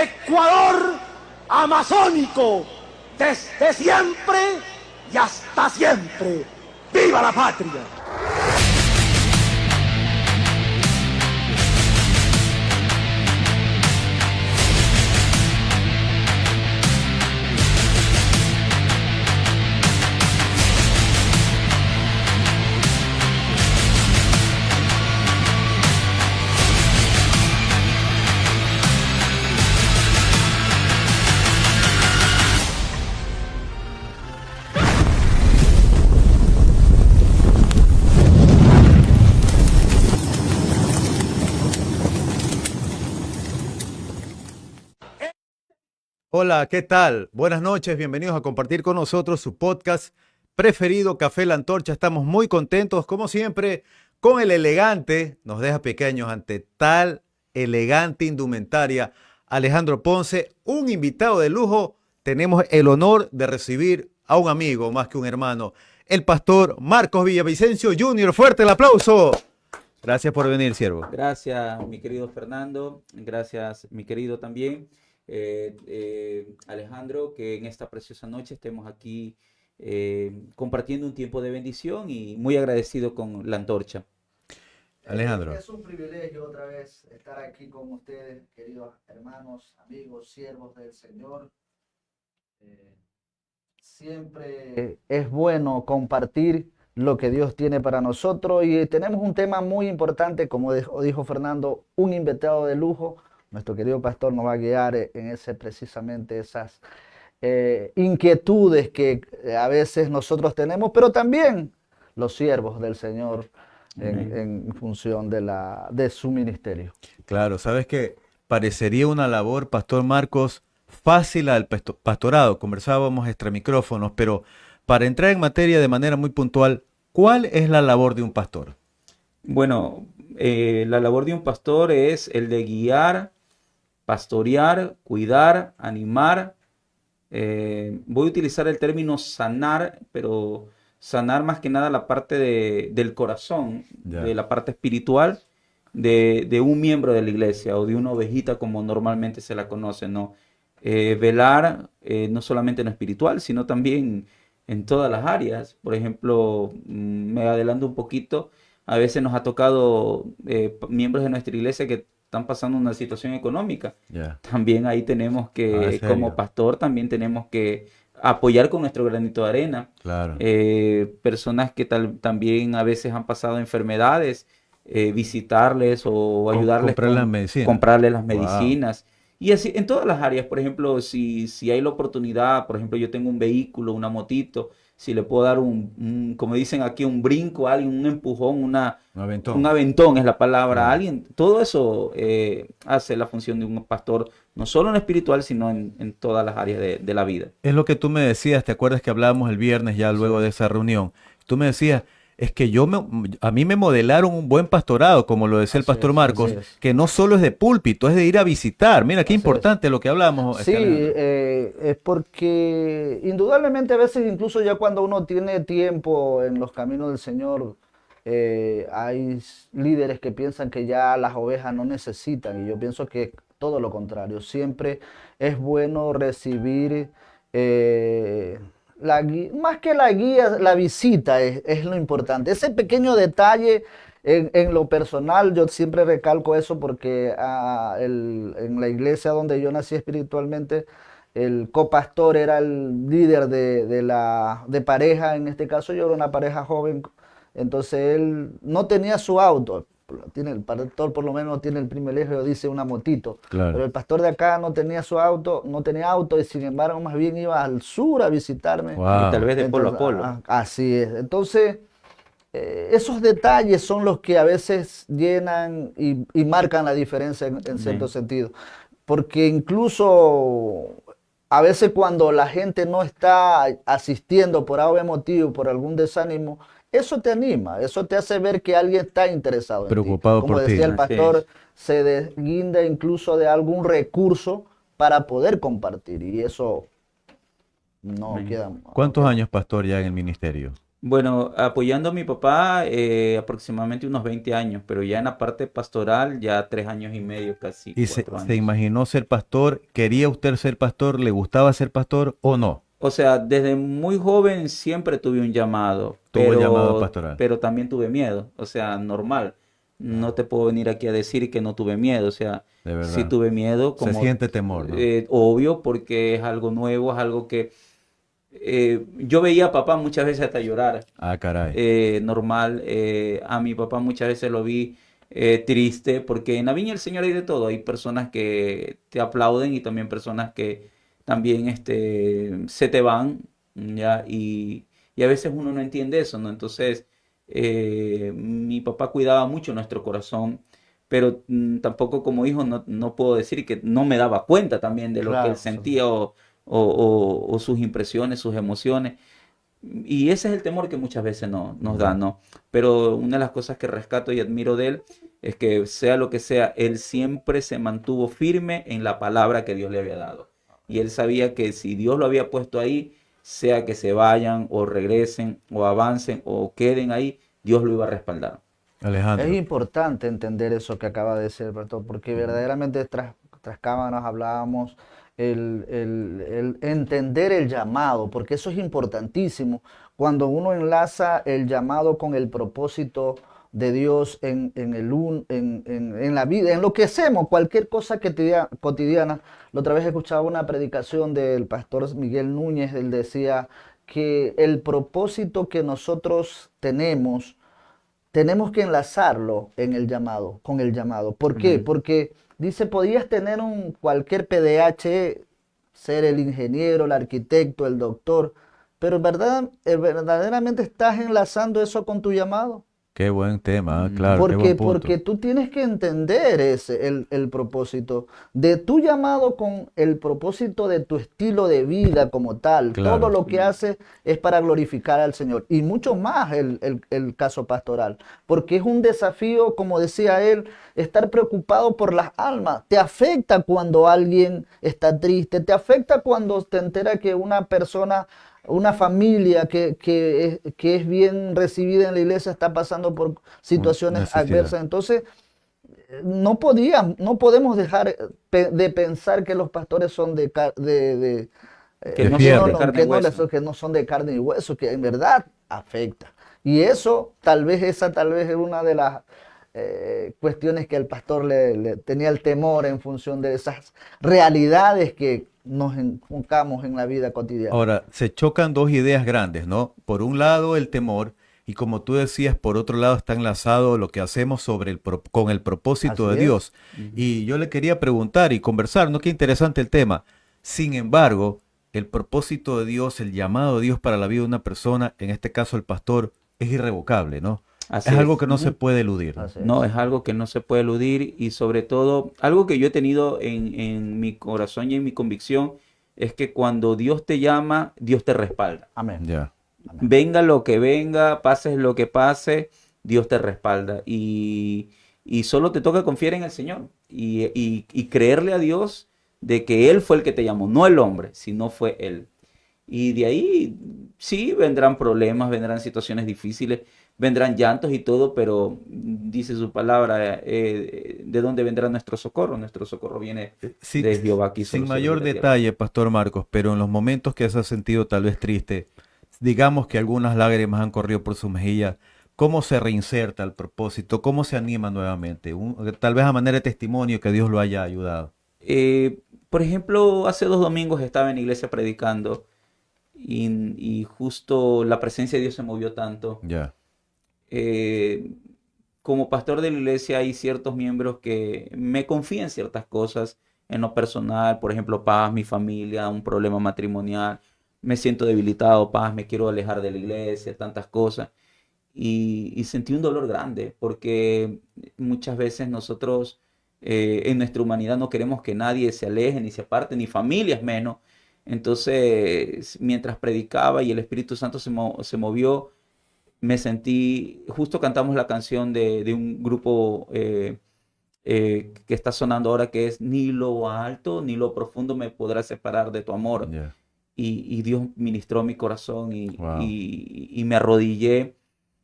Ecuador amazónico, desde siempre y hasta siempre. ¡Viva la patria! Hola, ¿qué tal? Buenas noches, bienvenidos a compartir con nosotros su podcast preferido, Café La Antorcha. Estamos muy contentos, como siempre, con el elegante, nos deja pequeños ante tal elegante indumentaria, Alejandro Ponce, un invitado de lujo. Tenemos el honor de recibir a un amigo, más que un hermano, el pastor Marcos Villavicencio Jr. ¡Fuerte el aplauso! Gracias por venir, siervo. Gracias, mi querido Fernando. Gracias, mi querido también. Alejandro, que en esta preciosa noche estemos aquí compartiendo un tiempo de bendición y muy agradecido con la antorcha. Alejandro. Es un privilegio otra vez estar aquí con ustedes, queridos hermanos, amigos, siervos del Señor. Siempre es bueno compartir lo que Dios tiene para nosotros y tenemos un tema muy importante, como dijo Fernando, un invitado de lujo. Nuestro querido pastor nos va a guiar en precisamente esas inquietudes que a veces nosotros tenemos, pero también los siervos del Señor en función de su ministerio. Claro, sabes que parecería una labor, Pastor Marcos, fácil al pastorado. Conversábamos extra micrófonos, pero para entrar en materia de manera muy puntual, ¿cuál es la labor de un pastor? Bueno, la labor de un pastor es el de guiar, pastorear, cuidar, animar. Voy a utilizar el término sanar, pero sanar más que nada la parte del corazón, de la parte espiritual de un miembro de la iglesia o de una ovejita como normalmente se la conoce, ¿no? Velar no solamente en lo espiritual, sino también en todas las áreas. Por ejemplo, me adelanto un poquito, a veces nos ha tocado miembros de nuestra iglesia que están pasando una situación económica. También ahí tenemos que, como pastor, también tenemos que apoyar con nuestro granito de arena. Claro. Personas que también a veces han pasado enfermedades, visitarles o ayudarles comprarles las medicinas. Wow. Y así en todas las áreas. Por ejemplo, si hay la oportunidad, por ejemplo, yo tengo un vehículo, una motito, si le puedo dar como dicen aquí, un brinco a alguien, un empujón, un aventón es la palabra a alguien, todo eso hace la función de un pastor, no solo en lo espiritual, sino en todas las áreas de la vida. Es lo que tú me decías, ¿te acuerdas que hablábamos el viernes ya luego de esa reunión? Tú me decías, es que a mí me modelaron un buen pastorado, como lo decía el pastor Marcos, que no solo es de púlpito, es de ir a visitar. Mira, qué importante lo que hablamos. Sí, es porque indudablemente a veces incluso ya cuando uno tiene tiempo en los caminos del Señor, hay líderes que piensan que ya las ovejas no necesitan, y yo pienso que todo lo contrario. Siempre es bueno recibir... más que la guía, la visita es lo importante. Ese pequeño detalle en lo personal, yo siempre recalco eso porque en la iglesia donde yo nací espiritualmente, el copastor era el líder de pareja. En este caso yo era una pareja joven, entonces él no tenía su auto. El pastor por lo menos tiene el privilegio, dice, una motito. Claro. Pero el pastor de acá no tenía su auto, no tenía auto, y sin embargo más bien iba al sur a visitarme. Wow. Y tal vez de polo a polo. Así es. Entonces, esos detalles son los que a veces llenan y marcan la diferencia en cierto sentido. Porque incluso a veces cuando la gente no está asistiendo por algún motivo, por algún desánimo, eso te anima, eso te hace ver que alguien está interesado en ti. Como decía el pastor, se desguinda incluso de algún recurso para poder compartir, y eso no queda. ¿Cuántos años, pastor, ya en el ministerio? Bueno, apoyando a mi papá aproximadamente unos 20 años, pero ya en la parte pastoral ya 3 años y medio, casi ¿Y se, 4 se años. imaginó ser pastor? ¿Quería usted ser pastor? ¿Le gustaba ser pastor o no? O sea, desde muy joven siempre tuve un llamado, Tuvo el llamado pastoral. pero también tuve miedo. O sea, normal. No te puedo venir aquí a decir que no tuve miedo. O sea, De sí verdad. tuve miedo, Se como siente temor, ¿no? obvio, porque es algo nuevo, es algo que yo veía a papá muchas veces hasta llorar. Ah, caray. Normal. A mi papá muchas veces lo vi triste, porque en la viña del Señor hay de todo. Hay personas que te aplauden y también personas que también se te van, ¿ya? Y a veces uno no entiende eso, ¿no? Entonces, mi papá cuidaba mucho nuestro corazón, pero tampoco como hijo no puedo decir que no me daba cuenta también de lo que él Claro, sí. sentía o sus impresiones, sus emociones. Y ese es el temor que muchas veces nos da, Ya. ¿no? Pero una de las cosas que rescato y admiro de él es que sea lo que sea, él siempre se mantuvo firme en la palabra que Dios le había dado. Y él sabía que si Dios lo había puesto ahí, sea que se vayan o regresen o avancen o queden ahí, Dios lo iba a respaldar. Es Alejandro. importante entender eso que acaba de decir, Berto, porque Ujú. verdaderamente tras cámaras hablábamos el entender el llamado, porque eso es importantísimo. Cuando uno enlaza el llamado con el propósito de Dios en la vida, en lo que hacemos, cualquier cosa cotidiana. La otra vez escuchaba una predicación del pastor Miguel Núñez, él decía que el propósito que nosotros tenemos que enlazarlo en el llamado, con el llamado. ¿Por qué? Ujú. Porque dice, podías tener cualquier PDH, ser el ingeniero, el arquitecto, el doctor, pero verdaderamente estás enlazando eso con tu llamado. Qué buen tema, ah, Mm, claro, qué Porque, buen punto. porque tú tienes que entender el propósito de tu llamado con el propósito de tu estilo de vida como tal. Todo Claro. lo que mm, haces es para glorificar al Señor. Y mucho más el caso pastoral. Porque es un desafío, como decía él, estar preocupado por las almas. Te afecta cuando alguien está triste. Te afecta cuando te entera que una persona, una familia que es bien recibida en la iglesia está pasando por situaciones Necesidad. adversas. Entonces, no podemos dejar de pensar que los pastores son que De no son de fierro. carne y hueso. que no son de carne y hueso, que en verdad afecta. Y eso, tal vez es una de las cuestiones que el pastor le tenía el temor en función de esas realidades que nos enfocamos en la vida cotidiana. Ahora, se chocan dos ideas grandes, ¿no? Por un lado, el temor, y como tú decías, por otro lado está enlazado lo que hacemos con el propósito Así de es. Dios. Ujú. Y yo le quería preguntar y conversar, ¿no? Qué interesante el tema. Sin embargo, el propósito de Dios, el llamado de Dios para la vida de una persona, en este caso el pastor, es irrevocable, ¿no? Es Así algo es. que no se Ujú. puede eludir, ¿no? Así No, es. es algo que no se puede eludir y sobre todo, algo que yo he tenido en mi corazón y en mi convicción es que cuando Dios te llama, Dios te respalda. Amén. Ya. Amén. Venga lo que venga, pases lo que pase, Dios te respalda. Y solo te toca confiar en el Señor y creerle a Dios de que Él fue el que te llamó, no el hombre, sino fue Él. Y de ahí sí vendrán problemas, vendrán situaciones difíciles, vendrán llantos y todo, pero dice su palabra, ¿de dónde vendrá nuestro socorro? Nuestro socorro viene Sí, de Jehová que hizo sin los cielos y mayor la tierra. detalle, Pastor Marcos, pero en los momentos que se ha sentido tal vez triste, digamos que algunas lágrimas han corrido por su mejilla, ¿cómo se reinserta el propósito? ¿Cómo se anima nuevamente? Tal vez a manera de testimonio que Dios lo haya ayudado. Por ejemplo, hace 2 domingos estaba en la iglesia predicando y justo la presencia de Dios se movió tanto. Ya, Eh, Como pastor de la iglesia hay ciertos miembros que me confían ciertas cosas en lo personal, por ejemplo, paz, mi familia, un problema matrimonial, me siento debilitado, paz, me quiero alejar de la iglesia, tantas cosas. Y sentí un dolor grande porque muchas veces nosotros en nuestra humanidad no queremos que nadie se aleje ni se aparte, ni familias menos. Entonces, mientras predicaba y el Espíritu Santo se movió, me sentí, justo cantamos la canción de un grupo que está sonando ahora que es Ni lo alto ni lo profundo me podrá separar de tu amor. ya. y Dios ministró mi corazón Wow. y me arrodillé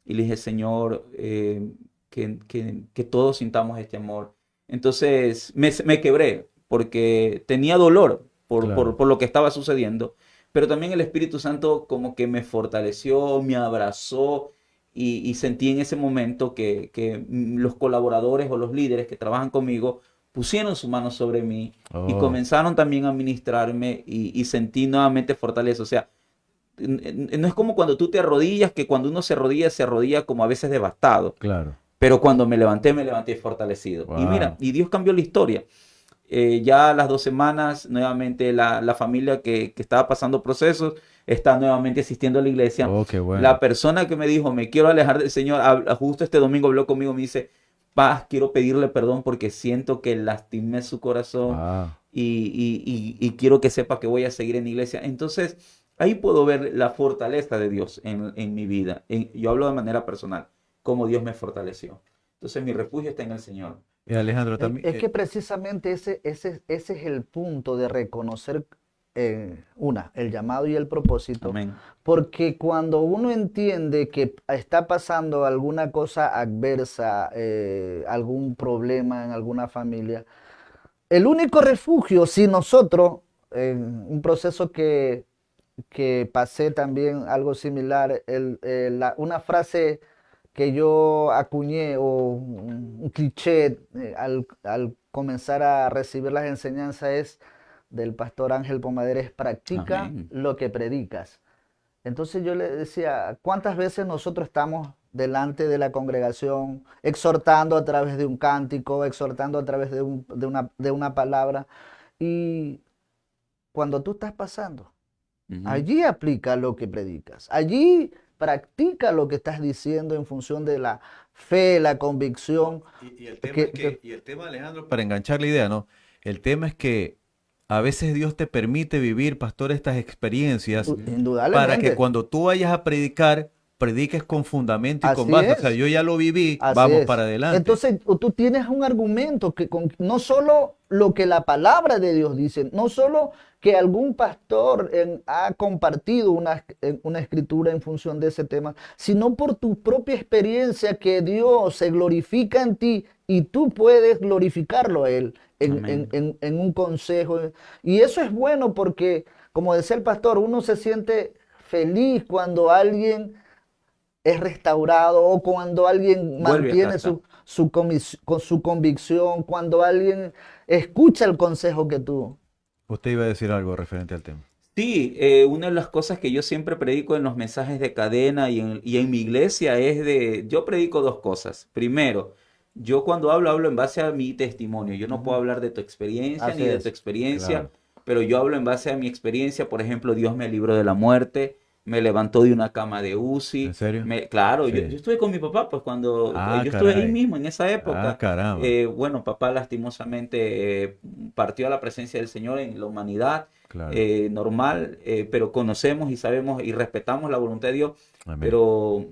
y le dije, Señor, que todos sintamos este amor. Entonces me quebré porque tenía dolor Claro. por lo que estaba sucediendo, pero también el Espíritu Santo como que me fortaleció, me abrazó y sentí en ese momento que los colaboradores o los líderes que trabajan conmigo pusieron su mano sobre mí y Oh, comenzaron también a ministrarme y sentí nuevamente fortaleza. O sea, no es como cuando tú te arrodillas, que cuando uno se arrodilla como a veces devastado. claro. Pero cuando me levanté fortalecido. Y mira, Wow. y Dios cambió la historia. Ya a las 2 semanas, nuevamente la familia que estaba pasando procesos está nuevamente asistiendo a la iglesia. Oh, qué bueno. La persona que me dijo, me quiero alejar del Señor, justo este domingo habló conmigo, me dice, Paz, quiero pedirle perdón porque siento que lastimé su corazón Wow. y quiero que sepa que voy a seguir en la iglesia. Entonces, ahí puedo ver la fortaleza de Dios en mi vida. Yo hablo de manera personal, cómo Dios me fortaleció. Entonces, mi refugio está en el Señor. Y Alejandro también. Es que precisamente ese es el punto de reconocer, el llamado y el propósito, Amén. porque cuando uno entiende que está pasando alguna cosa adversa, algún problema en alguna familia, el único refugio, si nosotros, en un proceso que pasé también algo similar, una frase que yo acuñé o un cliché al comenzar a recibir las enseñanzas es del pastor Ángel Pomaderes, practica Amén. lo que predicas. Entonces yo le decía, ¿cuántas veces nosotros estamos delante de la congregación exhortando a través de un cántico, exhortando a través de una palabra? Y cuando tú estás pasando, Ujú. allí aplica lo que predicas. Allí practica lo que estás diciendo en función de la fe, la convicción. Y el tema es Que, y el tema, Alejandro, para enganchar la idea, ¿no? El tema es que a veces Dios te permite vivir, pastor, estas experiencias para que indudablemente, cuando tú vayas a predicar, prediques con fundamento y con así base. O sea, es. yo ya lo viví, Así vamos para es. adelante. Entonces, tú tienes un argumento que no solo lo que la palabra de Dios dice, no solo que algún pastor ha compartido una escritura en función de ese tema, sino por tu propia experiencia que Dios se glorifica en ti y tú puedes glorificarlo a Él Amén. en un consejo. Y eso es bueno porque, como decía el pastor, uno se siente feliz cuando alguien es restaurado o cuando alguien Vuelve a mantiene casa. con su convicción, cuando alguien escucha el consejo que tú. Usted iba a decir algo referente al tema. Sí, una de las cosas que yo siempre predico en los mensajes de cadena y en mi iglesia es yo predico dos cosas. Primero, yo cuando hablo en base a mi testimonio. Yo no puedo Ujú. hablar de tu experiencia Así ni de tu es. experiencia, Claro. pero yo hablo en base a mi experiencia. Por ejemplo, Dios me libró de la muerte, me levantó de una cama de ¿En UCI. serio? Claro, yo Sí. estuve con mi papá, pues cuando Ah, yo estuve ahí caray. mismo en esa Ah, época. caramba. Bueno, papá lastimosamente partió a la presencia del Señor en la humanidad Claro. normal, pero conocemos y sabemos y respetamos la voluntad de Dios, Amén. pero,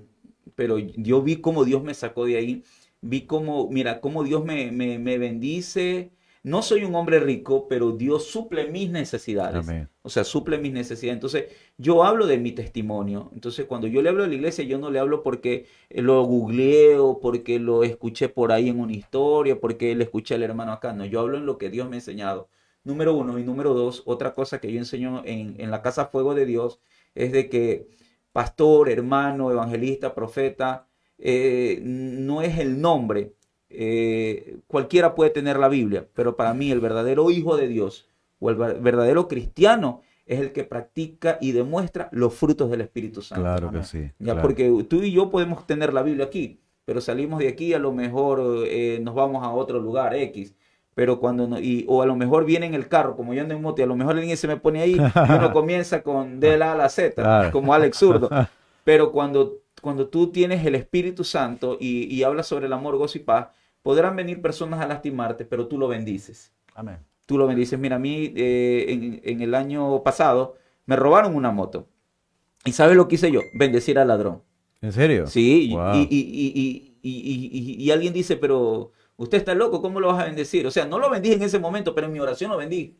pero yo vi cómo Dios me sacó de ahí, vi cómo, mira, cómo Dios me bendice. No soy un hombre rico, pero Dios suple mis necesidades. Amén. O sea, suple mis necesidades. Entonces, yo hablo de mi testimonio. Entonces, cuando yo le hablo a la iglesia, yo no le hablo porque lo googleo, porque lo escuché por ahí en una historia, porque le escuché al hermano acá. No, yo hablo en lo que Dios me ha enseñado. Número uno. Y número dos, otra cosa que yo enseño en la Casa Fuego de Dios es de que pastor, hermano, evangelista, profeta, no es el nombre. Cualquiera puede tener la Biblia, pero para mí el verdadero hijo de Dios o el verdadero cristiano es el que practica y demuestra los frutos del Espíritu Santo. Claro que Amén. sí. Ya, Claro. porque tú y yo podemos tener la Biblia aquí, pero salimos de aquí, a lo mejor nos vamos a otro lugar X. Pero cuando o a lo mejor viene en el carro, como yo ando en moto, y a lo mejor alguien se me pone ahí y uno comienza con de la A a la Z, Claro. como Alex Zurdo. Pero cuando tú tienes el Espíritu Santo y hablas sobre el amor, gozo y paz, podrán venir personas a lastimarte, pero tú lo bendices. Amén. Tú lo bendices. Mira, a mí en el año pasado me robaron una moto. ¿Y sabes lo que hice yo? Bendecir al ladrón. ¿En serio? Sí, Wow. y alguien dice, pero usted está loco, ¿cómo lo vas a bendecir? O sea, no lo bendí en ese momento, pero en mi oración lo bendí.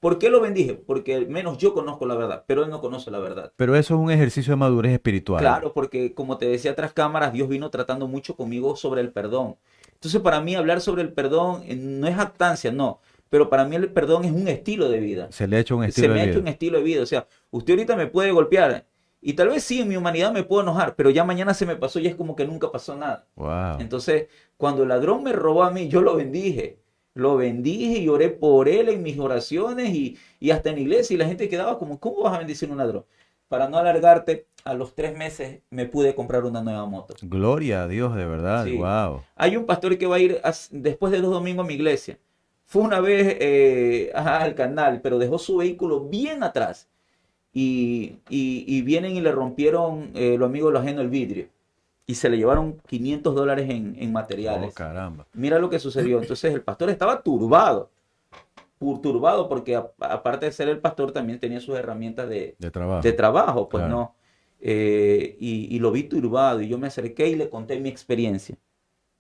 ¿Por qué lo bendije? Porque al menos yo conozco la verdad, pero él no conoce la verdad. Pero eso es un ejercicio de madurez espiritual. Claro, porque como te decía tras cámaras, Dios vino tratando mucho conmigo sobre el perdón. Entonces, para mí hablar sobre el perdón no es jactancia, no. Pero para mí el perdón es un estilo de vida. Se le ha hecho un Se estilo me de ha hecho vida. un estilo de vida. O sea, usted ahorita me puede golpear y tal vez sí, en mi humanidad me puedo enojar, pero ya mañana se me pasó y es como que nunca pasó nada. Wow. Entonces, cuando el ladrón me robó a mí, yo lo bendije. Lo bendije y oré por él en mis oraciones y hasta en la iglesia. Y la gente quedaba como, ¿cómo vas a bendecir a un ladrón? Para no alargarte, a los 3 meses me pude comprar una nueva moto. Gloria a Dios, de verdad. Sí. Wow. Hay un pastor que va a ir después de 2 domingos a mi iglesia. Fue una vez al canal, pero dejó su vehículo bien atrás. Y vienen y le rompieron los amigos de lo ajeno el vidrio. Y se le llevaron $500 en materiales. Oh, caramba. Mira lo que sucedió. Entonces el pastor estaba turbado. Turbado porque aparte de ser el pastor también tenía sus herramientas De trabajo. de trabajo, pues Claro. no. Y lo vi turbado y yo me acerqué y le conté mi experiencia.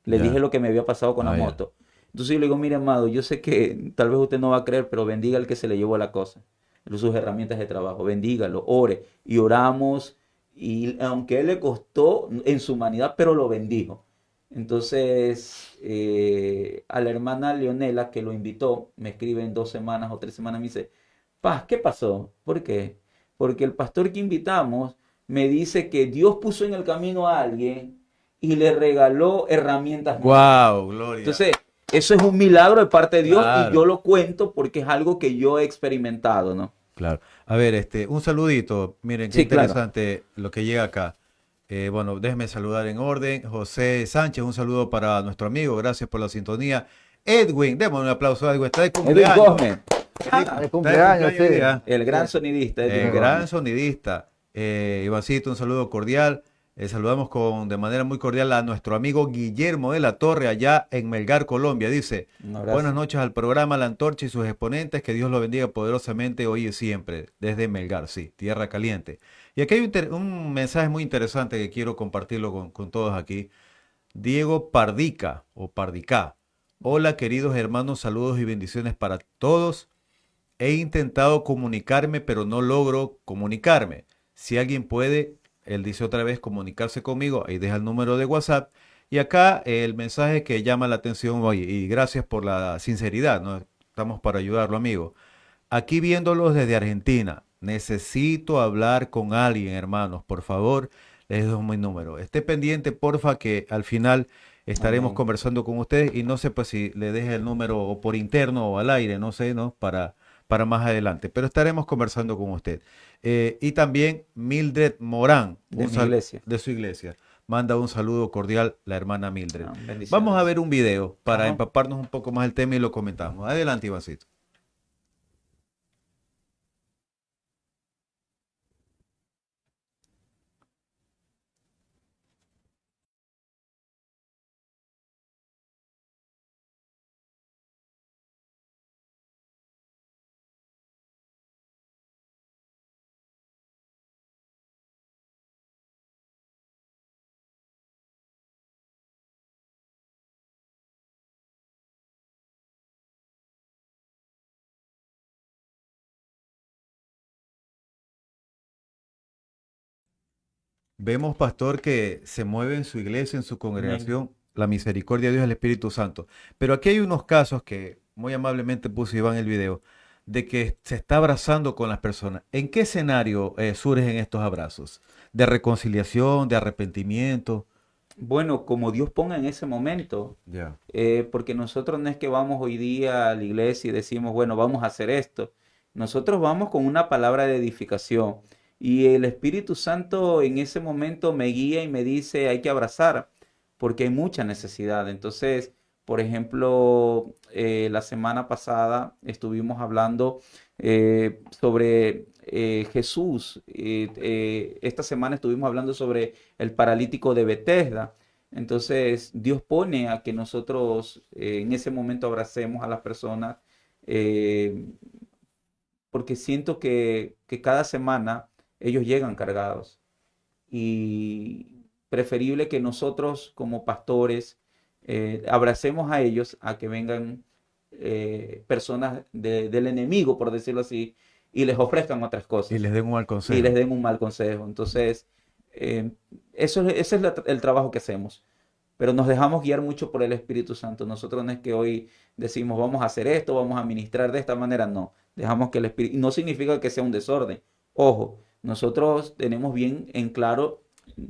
Le Ya. dije lo que me había pasado con la Ya. moto. Entonces yo le digo, mire, amado, yo sé que tal vez usted no va a creer, pero bendiga al que se le llevó la cosa, sus herramientas de trabajo, bendígalo, ore. Y oramos, y aunque a él le costó en su humanidad, pero lo bendijo. Entonces, a la hermana Leonela que lo invitó, me escribe en 2 semanas o 3 semanas, me dice, Paz, ¿qué pasó? ¿Por qué? Porque el pastor que invitamos me dice que Dios puso en el camino a alguien y le regaló herramientas nuevas. Wow, gloria. Entonces, eso es un milagro de parte de Dios Claro. y yo lo cuento porque es algo que yo he experimentado, ¿no? Claro. A ver, un saludito. Miren, qué Sí, claro. interesante lo que llega acá. Bueno, déjenme saludar en orden. José Sánchez, un saludo para nuestro amigo. Gracias por la sintonía. Edwin, démosle un aplauso a Edwin. Está de Edwin cumpleaños. Gómez, Está de cumpleaños, sí. hoy día. el gran sonidista. Edwin Gómez. Gran sonidista. Ivancito, un saludo cordial. Saludamos de manera muy cordial a nuestro amigo Guillermo de la Torre, allá en Melgar, Colombia. Dice, Un abrazo. buenas noches al programa La Antorcha y sus exponentes. Que Dios lo bendiga poderosamente hoy y siempre. Desde Melgar, sí, tierra caliente. Y aquí hay un mensaje muy interesante que quiero compartirlo con todos aquí. Diego Pardica o Pardica. Hola, queridos hermanos, saludos y bendiciones para todos. He intentado comunicarme, pero no logro comunicarme. Si alguien puede, él dice otra vez, comunicarse conmigo, ahí deja el número de WhatsApp. Y acá el mensaje que llama la atención, oye, y gracias por la sinceridad, ¿no? Estamos para ayudarlo, amigo. Aquí viéndolos desde Argentina, necesito hablar con alguien, hermanos, por favor, les doy mi número. Esté pendiente, porfa, que al final estaremos Amén. conversando con ustedes y no sé pues si le deje el número o por interno o al aire, no sé, ¿no? Para más adelante, pero estaremos conversando con usted. Y también Mildred Morán, De mi iglesia. de su iglesia, manda un saludo cordial la hermana Mildred. Bendiciones. Vamos a ver un video para Ajá. empaparnos un poco más el tema y lo comentamos. Adelante, Ivancito. Vemos, pastor, que se mueve en su iglesia, en su congregación, la misericordia de Dios, el Espíritu Santo. Pero aquí hay unos casos que muy amablemente puso Iván en el video, de que se está abrazando con las personas. ¿En qué escenario surgen estos abrazos? ¿De reconciliación, de arrepentimiento? Bueno, como Dios ponga en ese momento, Ya. porque nosotros no es que vamos hoy día a la iglesia y decimos, bueno, vamos a hacer esto. Nosotros vamos con una palabra de edificación y el Espíritu Santo en ese momento me guía y me dice, hay que abrazar, porque hay mucha necesidad. Entonces, por ejemplo, la semana pasada estuvimos hablando sobre Jesús. Esta semana estuvimos hablando sobre el paralítico de Betesda. Entonces, Dios pone a que nosotros en ese momento abracemos a las personas, eh, porque siento que cada semana ellos llegan cargados y preferible que nosotros como pastores abracemos a ellos a que vengan personas del enemigo, por decirlo así, y les ofrezcan otras cosas Y les den un mal consejo. y les den un mal consejo. Entonces, ese es el trabajo que hacemos. Pero nos dejamos guiar mucho por el Espíritu Santo. Nosotros no es que hoy decimos vamos a hacer esto, vamos a ministrar de esta manera. No, dejamos que el Espíritu... No significa que sea un desorden. Ojo, nosotros tenemos bien en claro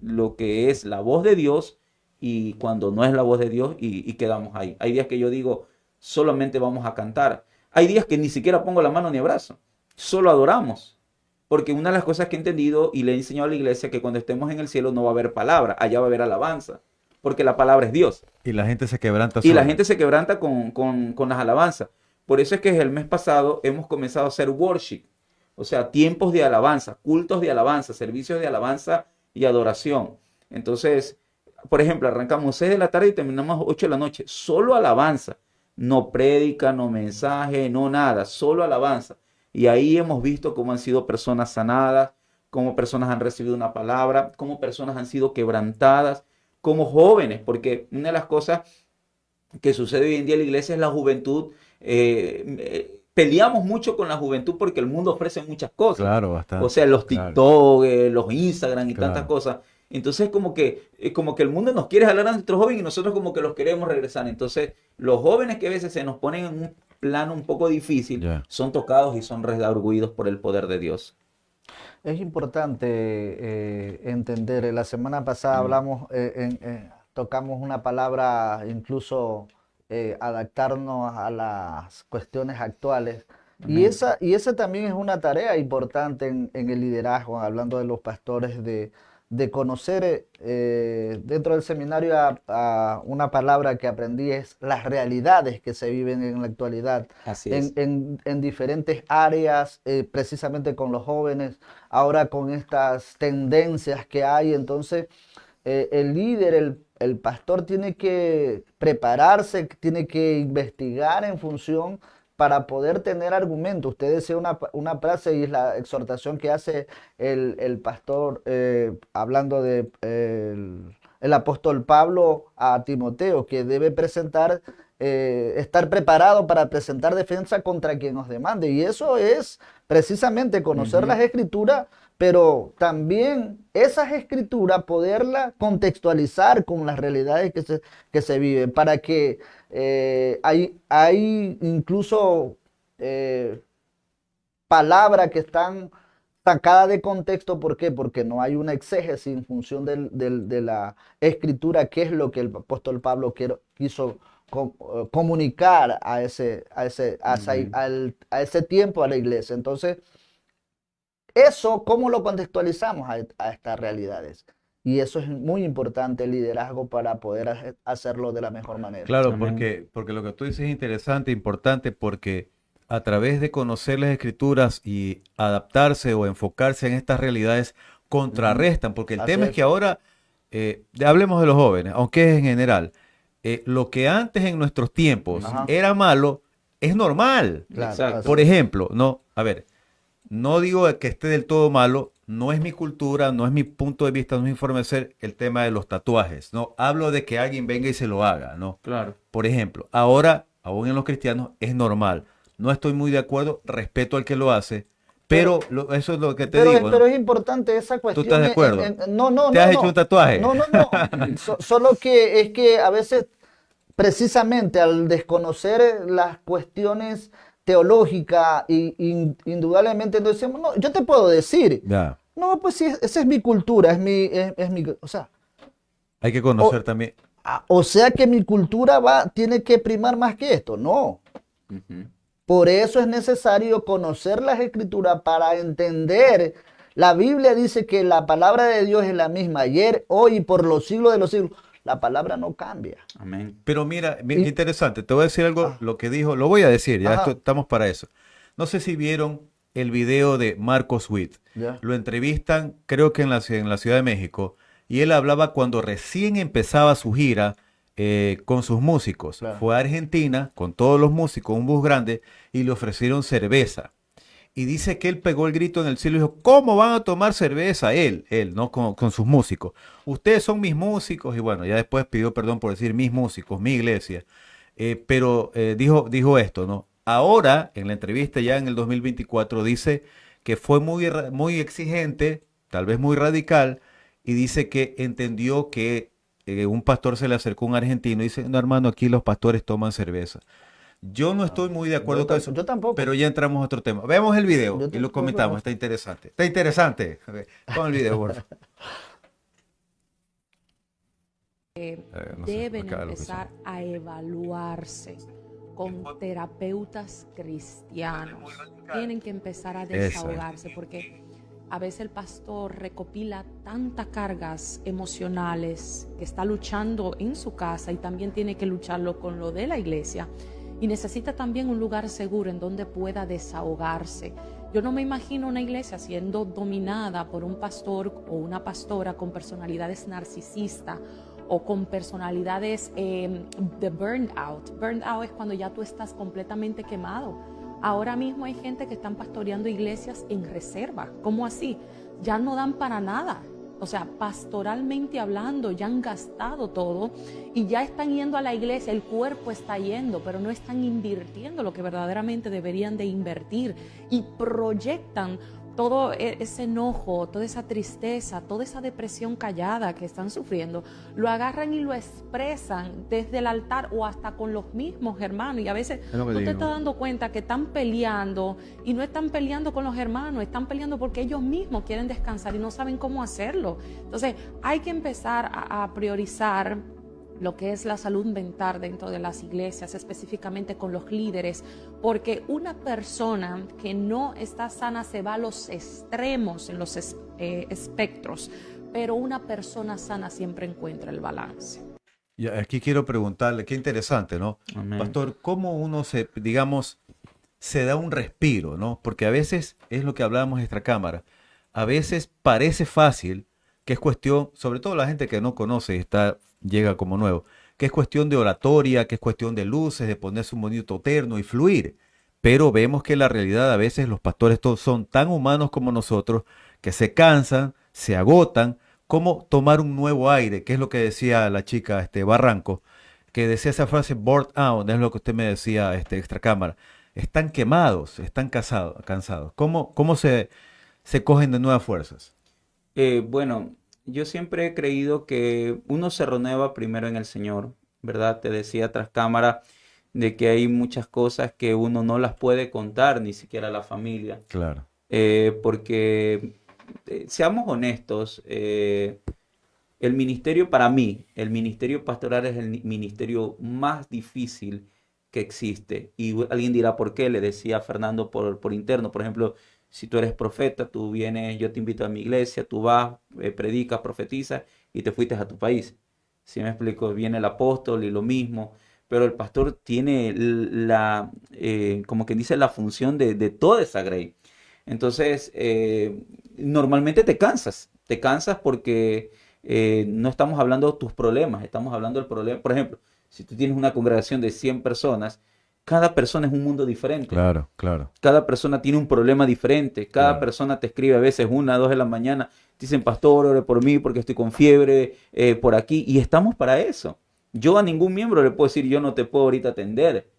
lo que es la voz de Dios y cuando no es la voz de Dios y quedamos ahí. Hay días que yo digo, solamente vamos a cantar. Hay días que ni siquiera pongo la mano ni abrazo. Solo adoramos. Porque una de las cosas que he entendido y le he enseñado a la iglesia que cuando estemos en el cielo no va a haber palabra, allá va a haber alabanza. Porque la palabra es Dios. Y la gente se quebranta Y la sola. gente se quebranta con las alabanzas. Por eso es que el mes pasado hemos comenzado a hacer worship. O sea, tiempos de alabanza, cultos de alabanza, servicios de alabanza y adoración. Entonces, por ejemplo, arrancamos 6 de la tarde y terminamos 8 de la noche. Solo alabanza. No prédica, no mensaje, no nada. Solo alabanza. Y ahí hemos visto cómo han sido personas sanadas, cómo personas han recibido una palabra, cómo personas han sido quebrantadas, como jóvenes, porque una de las cosas que sucede hoy en día en la iglesia es la juventud. Peleamos mucho con la juventud porque el mundo ofrece muchas cosas. Claro, bastante. O sea, los Claro. TikTok, los Instagram y Claro. tantas cosas. Entonces, como que el mundo nos quiere jalar a nuestros jóvenes y nosotros como que los queremos regresar. Entonces, los jóvenes que a veces se nos ponen en un plano un poco difícil, Ya. son tocados y son redargüidos por el poder de Dios. Es importante entender, la semana pasada hablamos, tocamos una palabra, incluso adaptarnos a las cuestiones actuales. Amén. Y esa también es una tarea importante en el liderazgo, hablando de los pastores, de conocer dentro del seminario a una palabra que aprendí es las realidades que se viven en la actualidad Así es. en diferentes áreas, precisamente con los jóvenes, ahora con estas tendencias que hay. Entonces, el líder, el pastor tiene que prepararse, tiene que investigar en función para poder tener argumentos. Usted decía una frase y es la exhortación que hace el pastor hablando de el apóstol Pablo a Timoteo, que debe presentar, estar preparado para presentar defensa contra quien nos demande. Y eso es precisamente conocer las escrituras, pero también esas escrituras poderlas contextualizar con las realidades que se viven, para que hay incluso palabras que están sacadas de contexto. ¿Por qué? Porque no hay una exégesis en función de la escritura, que es lo que el apóstol Pablo quiso comunicar a ese tiempo, a la iglesia. Entonces, eso, ¿cómo lo contextualizamos a estas realidades? Y eso es muy importante, el liderazgo, para poder hacerlo de la mejor manera. Claro, Amén. porque lo que tú dices es interesante, importante, porque a través de conocer las escrituras y adaptarse o enfocarse en estas realidades, contrarrestan, porque el Así tema es es. que ahora, hablemos de los jóvenes, aunque es en general, lo que antes en nuestros tiempos Ajá. era malo, es normal. Claro, Exacto. así Por es. ejemplo, no, a ver, no digo que esté del todo malo, no es mi cultura, no es mi punto de vista, no es mi forma de ser el tema de los tatuajes, no, hablo de que alguien venga y se lo haga, ¿no? Claro. Por ejemplo, ahora, aún en los cristianos, es normal. No estoy muy de acuerdo, respeto al que lo hace, pero eso es lo que te Pero, digo, ¿no? pero es importante esa cuestión. estás de acuerdo? No, no, ¿Te no, has no. hecho un tatuaje? No, no, no. Solo que es que a veces, precisamente al desconocer las cuestiones teológicas, indudablemente no decimos, no, yo te puedo decir, Ya, no, pues sí, esa es mi cultura, es mi, o sea, hay que conocer también. o sea que mi cultura tiene que primar más que esto. No. Ujú. Por eso es necesario conocer las escrituras para entender. La Biblia dice que la palabra de Dios es la misma ayer, hoy y por los siglos de los siglos. La palabra no cambia. Amén. Pero mira, Y- interesante, te voy a decir algo, lo que dijo, lo voy a decir, ya Ajá. estamos para eso. No sé si vieron el video de Marcos Witt. Ya. Lo entrevistan, creo que en la Ciudad de México, y él hablaba cuando recién empezaba su gira con sus músicos. Claro. Fue a Argentina con todos los músicos, un bus grande, y le ofrecieron cerveza. Y dice que él pegó el grito en el cielo y dijo, ¿cómo van a tomar cerveza? Él, ¿no? Con sus músicos. Ustedes son mis músicos. Y bueno, ya después pidió perdón por decir mis músicos, mi iglesia. pero dijo esto, ¿no? Ahora, en la entrevista ya en el 2024, dice que fue muy exigente, tal vez muy radical, y dice que entendió que un pastor se le acercó a un argentino y dice, no, hermano, aquí los pastores toman cerveza. Yo no estoy muy de acuerdo con eso, Yo tampoco. pero ya entramos a otro tema. Veamos el video Yo y lo tampoco. comentamos. Está interesante. Está interesante. A ver, pon el video, por favor. No sé, Deben acá lo que empezar a evaluarse con terapeutas cristianos. Tienen que empezar a desahogarse porque a veces el pastor recopila tantas cargas emocionales que está luchando en su casa y también tiene que lucharlo con lo de la iglesia y necesita también un lugar seguro en donde pueda desahogarse. Yo no me imagino una iglesia siendo dominada por un pastor o una pastora con personalidades narcisistas o con personalidades de burnout. Burnout es cuando ya tú estás completamente quemado. Ahora mismo hay gente que están pastoreando iglesias en reserva. ¿Cómo así? Ya no dan para nada. O sea, pastoralmente hablando, ya han gastado todo y ya están yendo a la iglesia, el cuerpo está yendo, pero no están invirtiendo lo que verdaderamente deberían de invertir y proyectan todo ese enojo, toda esa tristeza, toda esa depresión callada que están sufriendo, lo agarran y lo expresan desde el altar o hasta con los mismos hermanos. Y a veces tú te estás dando cuenta que están peleando y no están peleando con los hermanos, están peleando porque ellos mismos quieren descansar y no saben cómo hacerlo. Entonces hay que empezar a priorizar lo que es la salud mental dentro de las iglesias, específicamente con los líderes, porque una persona que no está sana se va a los extremos en los espectros, pero una persona sana siempre encuentra el balance. Y aquí quiero preguntarle, qué interesante, ¿no? Amén. Pastor, ¿cómo uno digamos, se da un respiro, ¿no? Porque a veces, es lo que hablábamos en esta cámara, a veces parece fácil, que es cuestión, sobre todo la gente que no conoce y llega como nuevo, que es cuestión de oratoria, que es cuestión de luces, de ponerse un bonito terno y fluir. Pero vemos que en la realidad a veces los pastores todos son tan humanos como nosotros, que se cansan, se agotan. ¿Cómo tomar un nuevo aire? Que es lo que decía la chica Barranco, que decía esa frase, bored out, es lo que usted me decía extra cámara. Están quemados, están cansados. ¿Cómo se cogen de nuevas fuerzas? Bueno, yo siempre he creído que uno se renueva primero en el Señor, ¿verdad? Te decía tras cámara de que hay muchas cosas que uno no las puede contar, ni siquiera a la familia. Claro. Porque, seamos honestos, el ministerio para mí, el ministerio pastoral es el ministerio más difícil que existe. Y alguien dirá por qué, le decía a Fernando por interno, por ejemplo, si tú eres profeta, tú vienes, yo te invito a mi iglesia, tú vas, predicas, profetizas y te fuiste a tu país. ¿Sí me explico? Viene el apóstol y lo mismo, pero el pastor tiene como que dice, la función de toda esa grey. Entonces, normalmente te cansas porque no estamos hablando de tus problemas, estamos hablando del problema. Por ejemplo, si tú tienes una congregación de 100 personas, cada persona es un mundo diferente. Claro, claro. Cada persona tiene un problema diferente. Cada Claro. persona te escribe a veces 1, 2 de la mañana. Te dicen, pastor, ore por mí porque estoy con fiebre por aquí. Y estamos para eso. Yo a ningún miembro le puedo decir, yo no te puedo ahorita atender.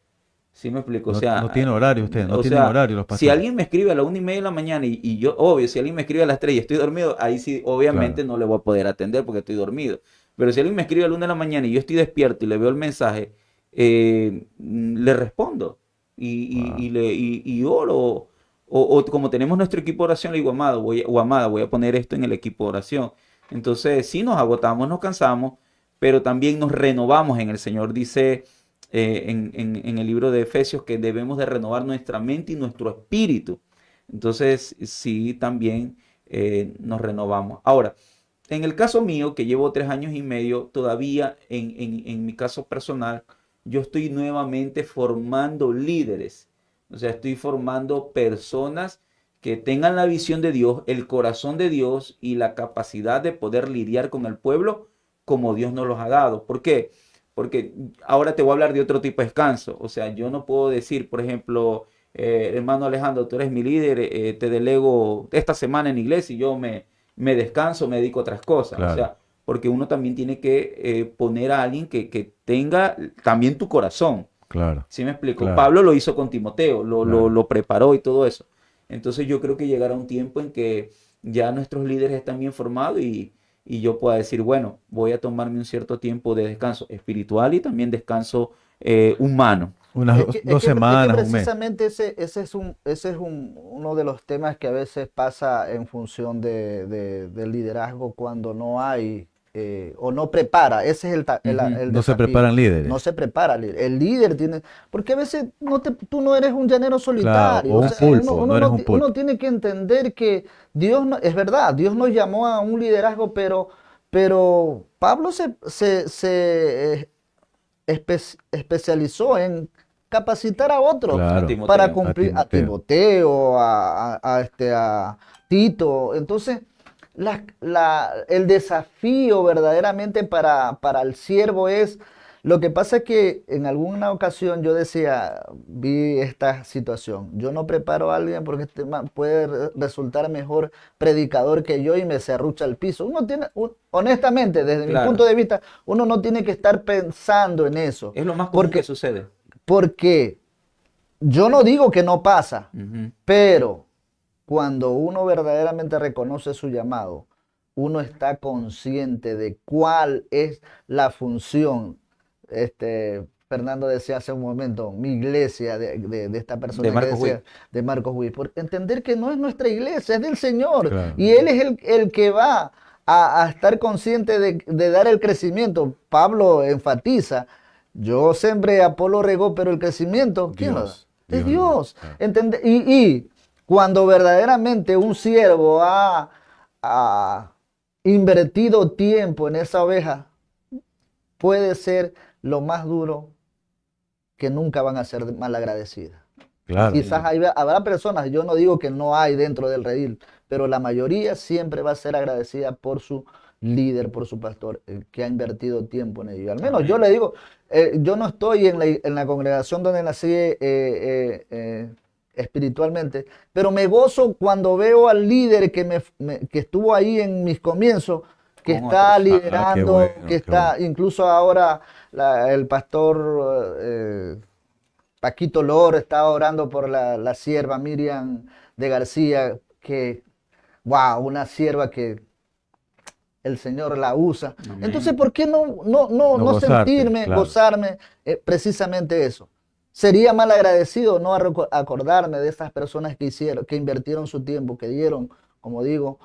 ¿Sí me explico? O sea, No tiene horario usted, no o tiene sea, horario los si pastores. alguien me escribe a la 1:30 de la mañana y yo, obvio, si alguien me escribe a las 3 y estoy dormido, ahí sí, obviamente Claro. no le voy a poder atender porque estoy dormido. Pero si alguien me escribe a la 1 de la mañana y yo estoy despierto y le veo el mensaje, le respondo y oro. O como tenemos nuestro equipo de oración, le digo, amado, amada, voy a poner esto en el equipo de oración. Entonces, sí nos agotamos, nos cansamos, pero también nos renovamos en el Señor. Dice en el libro de Efesios que debemos de renovar nuestra mente y nuestro espíritu. Entonces, sí, también nos renovamos. Ahora, en el caso mío, que llevo 3 años y medio, todavía en mi caso personal, yo estoy nuevamente formando líderes. O sea, estoy formando personas que tengan la visión de Dios, el corazón de Dios y la capacidad de poder lidiar con el pueblo como Dios nos los ha dado. ¿Por qué? Porque ahora te voy a hablar de otro tipo de descanso. O sea, yo no puedo decir, por ejemplo, hermano Alejandro, tú eres mi líder, te delego esta semana en la iglesia y yo me descanso, me dedico a otras cosas. Claro. O sea, porque uno también tiene que poner a alguien que tenga también tu corazón. Claro. ¿Sí me explico? Claro. Pablo lo hizo con Timoteo, Claro. lo preparó y todo eso. Entonces yo creo que llegará un tiempo en que ya nuestros líderes están bien formados y yo pueda decir, bueno, voy a tomarme un cierto tiempo de descanso espiritual y también descanso humano. Unas Es dos, que, es dos que- es que semanas, un mes. precisamente ese es uno de los temas que a veces pasa en función del liderazgo cuando no hay o no prepara. Ese es Ujú. el No se desafío. preparan líderes. No se prepara. El líder tiene, porque a veces tú no eres un llanero Claro, solitario. o O un sea, pulpo, no eres un pulpo. uno tiene que entender que Dios, es verdad, Dios nos llamó a un liderazgo, pero Pablo especializó en capacitar a otros A Claro, Timoteo. para cumplir a Timoteo. Timoteo, a Tito. Entonces, el desafío verdaderamente para el siervo es, lo que pasa es que en alguna ocasión yo decía, vi esta situación, yo no preparo a alguien porque puede resultar mejor predicador que yo y me serrucha el piso. Honestamente, desde mi Claro. punto de vista, uno no tiene que estar pensando en eso. Es lo más común Porque, que sucede. porque yo no digo que no pasa, Ujú. pero cuando uno verdaderamente reconoce su llamado, uno está consciente de cuál es la función. Fernando decía hace un momento, mi iglesia, de esta persona De que Marcos decía, Witt. de Marcos Witt, por entender que no es nuestra iglesia, es del Señor. Claro. Y Él es el que va a estar consciente de dar el crecimiento. Pablo enfatiza, yo sembré, Apolo regó, pero el crecimiento, ¿quién lo da? Dios. Es Dios lo da, Dios. claro. Y cuando verdaderamente un siervo ha invertido tiempo en esa oveja, puede ser lo más duro que nunca van a ser malagradecidas. Claro. Quizás habrá personas, yo no digo que no hay dentro del redil, pero la mayoría siempre va a ser agradecida por su líder, por su pastor, el que ha invertido tiempo en ello. Al menos yo le digo, yo no estoy en la congregación donde nací espiritualmente, pero me gozo cuando veo al líder que estuvo ahí en mis comienzos, que Con está otros. liderando, bueno, que qué está, bueno. incluso ahora el pastor Paquito Lor está orando por la sierva Miriam de García, que, wow, una sierva que el Señor la usa. Amén. Entonces, ¿por qué No no gozarte, sentirme, claro. gozarme precisamente eso? Sería mal agradecido no acordarme de esas personas que hicieron, que invirtieron su tiempo, que dieron, como digo,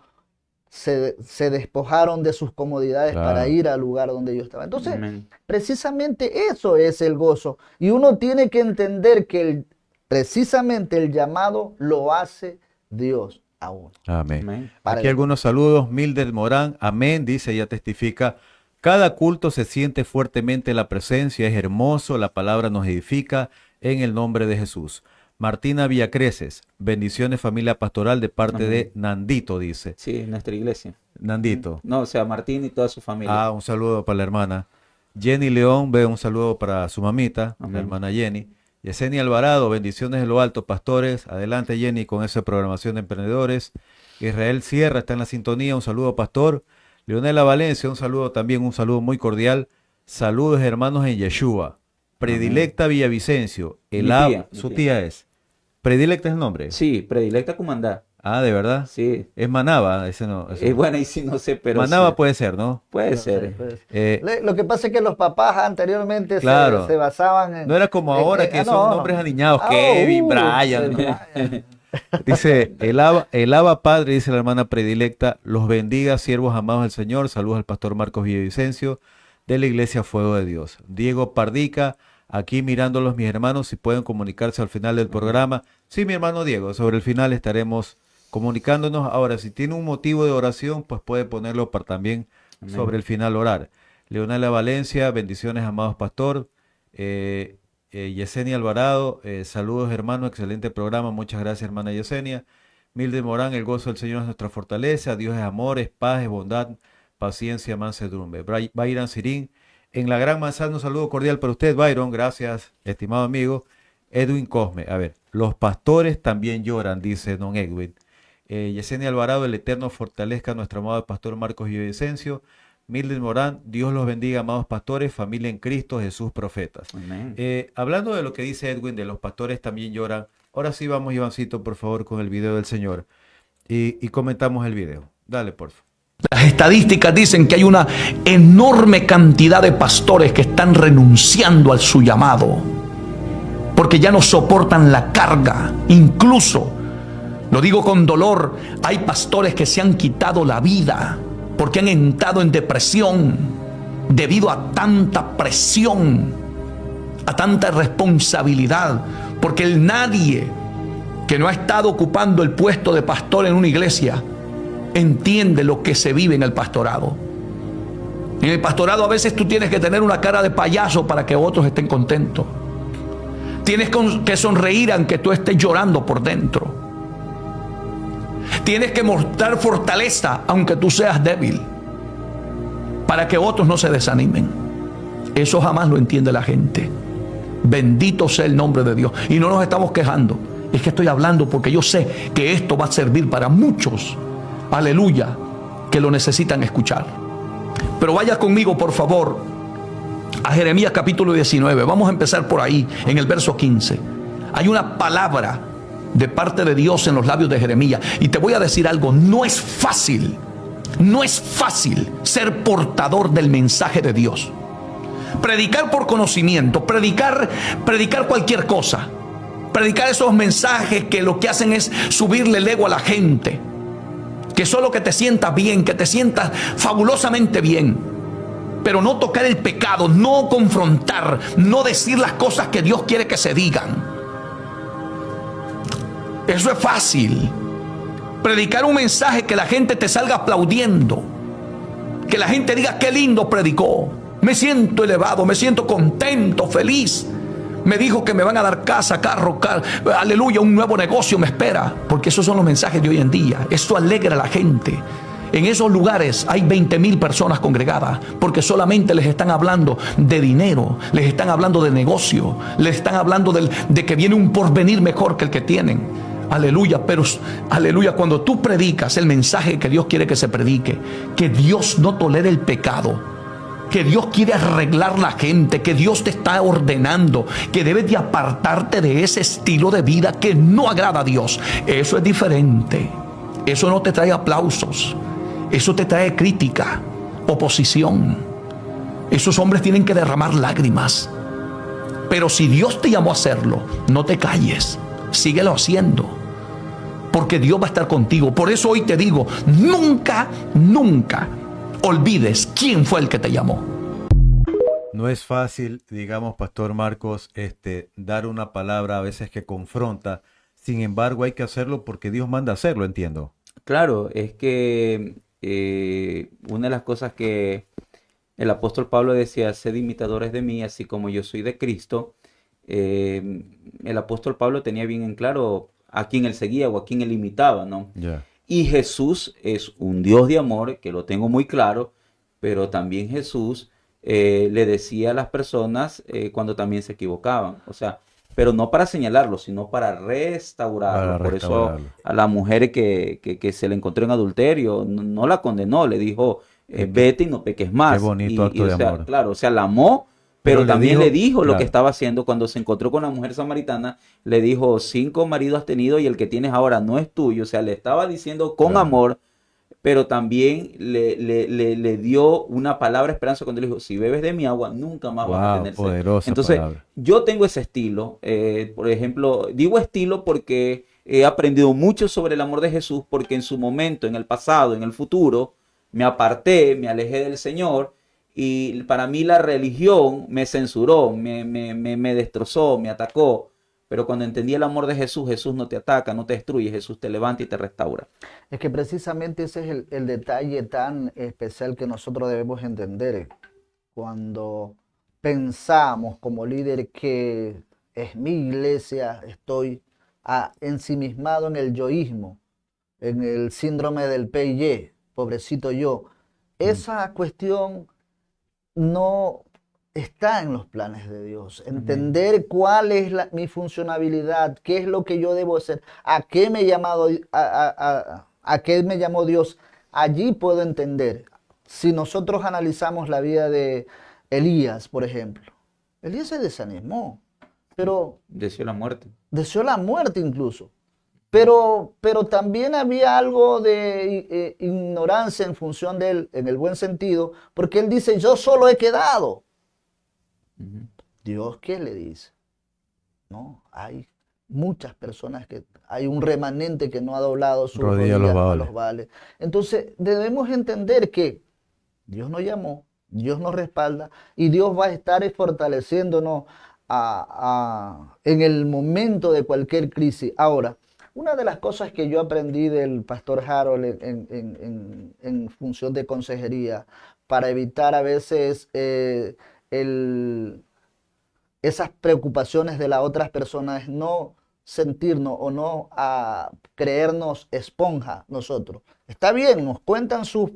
se despojaron de sus comodidades para Claro. ir al lugar donde yo estaba. Entonces, Amén. precisamente eso es el gozo. Y uno tiene que entender que precisamente el llamado lo hace Dios a uno. Amén. Amén. Para Aquí el- algunos saludos. Mildred Morán, amén, dice, ella testifica. Cada culto se siente fuertemente la presencia, es hermoso, la palabra nos edifica en el nombre de Jesús. Martina Villacreces, bendiciones familia pastoral de parte Amén. de Nandito, dice. Sí, en nuestra iglesia. Nandito. No, o sea, Martín y toda su familia. Ah, un saludo para la hermana. Jenny León, ve un saludo para su mamita, la Amén. hermana Jenny. Yesenia Alvarado, bendiciones de lo alto, pastores. Adelante, Jenny, con esa programación de emprendedores. Israel Sierra está en la sintonía, un saludo, pastor. Leonela Valencia, un saludo también, un saludo muy cordial. Saludos, hermanos en Yeshua. Predilecta Villavicencio, Mi tía, mi su tía. tía es. Predilecta es el nombre. Sí, predilecta comandar. Ah, ¿de verdad? Sí. Es Manaba, ese no. ese no. Bueno, ahí sí no sé, pero Manaba sí. puede ser, ¿no? Puede No sé, ser. pues. Eh, Lo que pasa es que los papás anteriormente Claro. se basaban en... No era como ahora que son no, nombres no. aniñados. Ah, Kevin, Brian. ¿no? Brian. Dice, el Abba Padre, dice la hermana predilecta, los bendiga, siervos amados del Señor. Saludos al pastor Marcos Villavicencio de la Iglesia Fuego de Dios. Diego Pardica, aquí mirándolos mis hermanos, si pueden comunicarse al final del programa. Sí, mi hermano Diego, sobre el final estaremos comunicándonos. Ahora, si tiene un motivo de oración, pues puede ponerlo para también Amén. sobre el final orar. Leonela Valencia, bendiciones, amados pastor. Yesenia Alvarado, saludos hermano, excelente programa, muchas gracias hermana Yesenia. Mildred Morán, el gozo del Señor es nuestra fortaleza, Dios es amor, es paz, es bondad, paciencia, mansedumbre. Byron Sirín, en la Gran Manzana, un saludo cordial para usted, Byron, gracias, estimado amigo. Edwin Cosme, a ver, los pastores también lloran, dice don Edwin. Yesenia Alvarado, el Eterno fortalezca a nuestro amado pastor Marcos Villavicencio. Mildred Morán, Dios los bendiga, amados pastores, familia en Cristo, Jesús, profetas. Amén. Hablando de lo que dice Edwin, de los pastores también lloran. Ahora sí vamos, Ivancito, por favor, con el video del Señor. Y comentamos el video. Dale, por favor. Las estadísticas dicen que hay una enorme cantidad de pastores que están renunciando a su llamado porque ya no soportan la carga. Incluso, lo digo con dolor, hay pastores que se han quitado la vida porque han entrado en depresión debido a tanta presión, a tanta responsabilidad, porque nadie que no ha estado ocupando el puesto de pastor en una iglesia entiende lo que se vive en el pastorado. En el pastorado a veces tú tienes que tener una cara de payaso para que otros estén contentos. Tienes que sonreír aunque tú estés llorando por dentro. Tienes que mostrar fortaleza aunque tú seas débil, para que otros no se desanimen. Eso jamás lo entiende la gente. Bendito sea el nombre de Dios. Y no nos estamos quejando. Es que estoy hablando porque yo sé que esto va a servir para muchos, aleluya, que lo necesitan escuchar. Pero vaya conmigo, por favor, a Jeremías capítulo 19. Vamos a empezar por ahí, en el verso 15. Hay una palabra de parte de Dios en los labios de Jeremías. Y te voy a decir algo, no es fácil ser portador del mensaje de Dios. Predicar por conocimiento, predicar cualquier cosa. Predicar esos mensajes que lo que hacen es subirle el ego a la gente. Que solo que te sientas bien, que te sientas fabulosamente bien. Pero no tocar el pecado, no confrontar, no decir las cosas que Dios quiere que se digan. Eso es fácil. Predicar un mensaje que la gente te salga aplaudiendo. Que la gente diga qué lindo predicó. Me siento elevado, me siento contento, feliz. Me dijo que me van a dar casa, carro, aleluya, un nuevo negocio me espera. Porque esos son los mensajes de hoy en día. Eso alegra a la gente. En esos lugares hay 20,000 personas congregadas porque solamente les están hablando de dinero, les están hablando de negocio, les están hablando de que viene un porvenir mejor que el que tienen. Aleluya, pero aleluya, cuando tú predicas el mensaje que Dios quiere que se predique, que Dios no tolera el pecado, que Dios quiere arreglar la gente, que Dios te está ordenando, que debes de apartarte de ese estilo de vida que no agrada a Dios. Eso es diferente. Eso no te trae aplausos. Eso te trae crítica, oposición. Esos hombres tienen que derramar lágrimas. Pero si Dios te llamó a hacerlo, no te calles. Síguelo haciendo. Porque Dios va a estar contigo. Por eso hoy te digo, nunca olvides quién fue el que te llamó. No es fácil, digamos, Pastor Marcos, dar una palabra a veces que confronta. Sin embargo, hay que hacerlo porque Dios manda hacerlo, entiendo. Claro, es que una de las cosas que el apóstol Pablo decía, sed imitadores de mí, así como yo soy de Cristo. El apóstol Pablo tenía bien en claro a quién él seguía o a quién él imitaba, ¿no? Yeah. Y Jesús es un Dios de amor, que lo tengo muy claro, pero también Jesús le decía a las personas cuando también se equivocaban, o sea, pero no para señalarlo, sino para restaurarlo. Por eso a la mujer que se le encontró en adulterio, no la condenó, le dijo, vete y no peques más. Qué bonito acto de amor. Claro, o sea, la amó, pero también le dijo lo claro, que estaba haciendo cuando se encontró con la mujer samaritana. Le dijo, 5 maridos has tenido y el que tienes ahora no es tuyo. O sea, le estaba diciendo con amor, pero también le dio una palabra de esperanza cuando le dijo, si bebes de mi agua, nunca más vas a tener sed. Poderosa Entonces, palabra. yo tengo ese estilo. Por ejemplo, digo estilo porque he aprendido mucho sobre el amor de Jesús, porque en su momento, en el pasado, en el futuro, me aparté, me alejé del Señor, y para mí la religión me censuró, me destrozó, me atacó. Pero cuando entendí el amor de Jesús, Jesús no te ataca, no te destruye, Jesús te levanta y te restaura. Es que precisamente ese es el detalle tan especial que nosotros debemos entender. Cuando pensamos como líder que es mi iglesia, estoy ensimismado en el yoísmo, en el síndrome del PY, pobrecito yo. Esa cuestión no está en los planes de Dios. Entender cuál es mi funcionalidad, qué es lo que yo debo hacer, a qué me llamó Dios. Allí puedo entender. si nosotros analizamos la vida de Elías, por ejemplo, Elías se desanimó, pero Deseó la muerte. deseó la muerte incluso. Pero también había algo de ignorancia en función de él, en el buen sentido, porque él dice, yo solo he quedado. Ujú. Dios, ¿qué le dice? No, hay muchas personas hay un remanente que no ha doblado su Rodilla a los rodilla a Baales. los Baales. Entonces, debemos entender que Dios nos llamó, Dios nos respalda y Dios va a estar fortaleciéndonos en el momento de cualquier crisis. Ahora, una de las cosas que yo aprendí del pastor Harold en función de consejería para evitar a veces el esas preocupaciones de las otras personas, es no sentirnos o no creernos esponja nosotros. Está bien, nos cuentan sus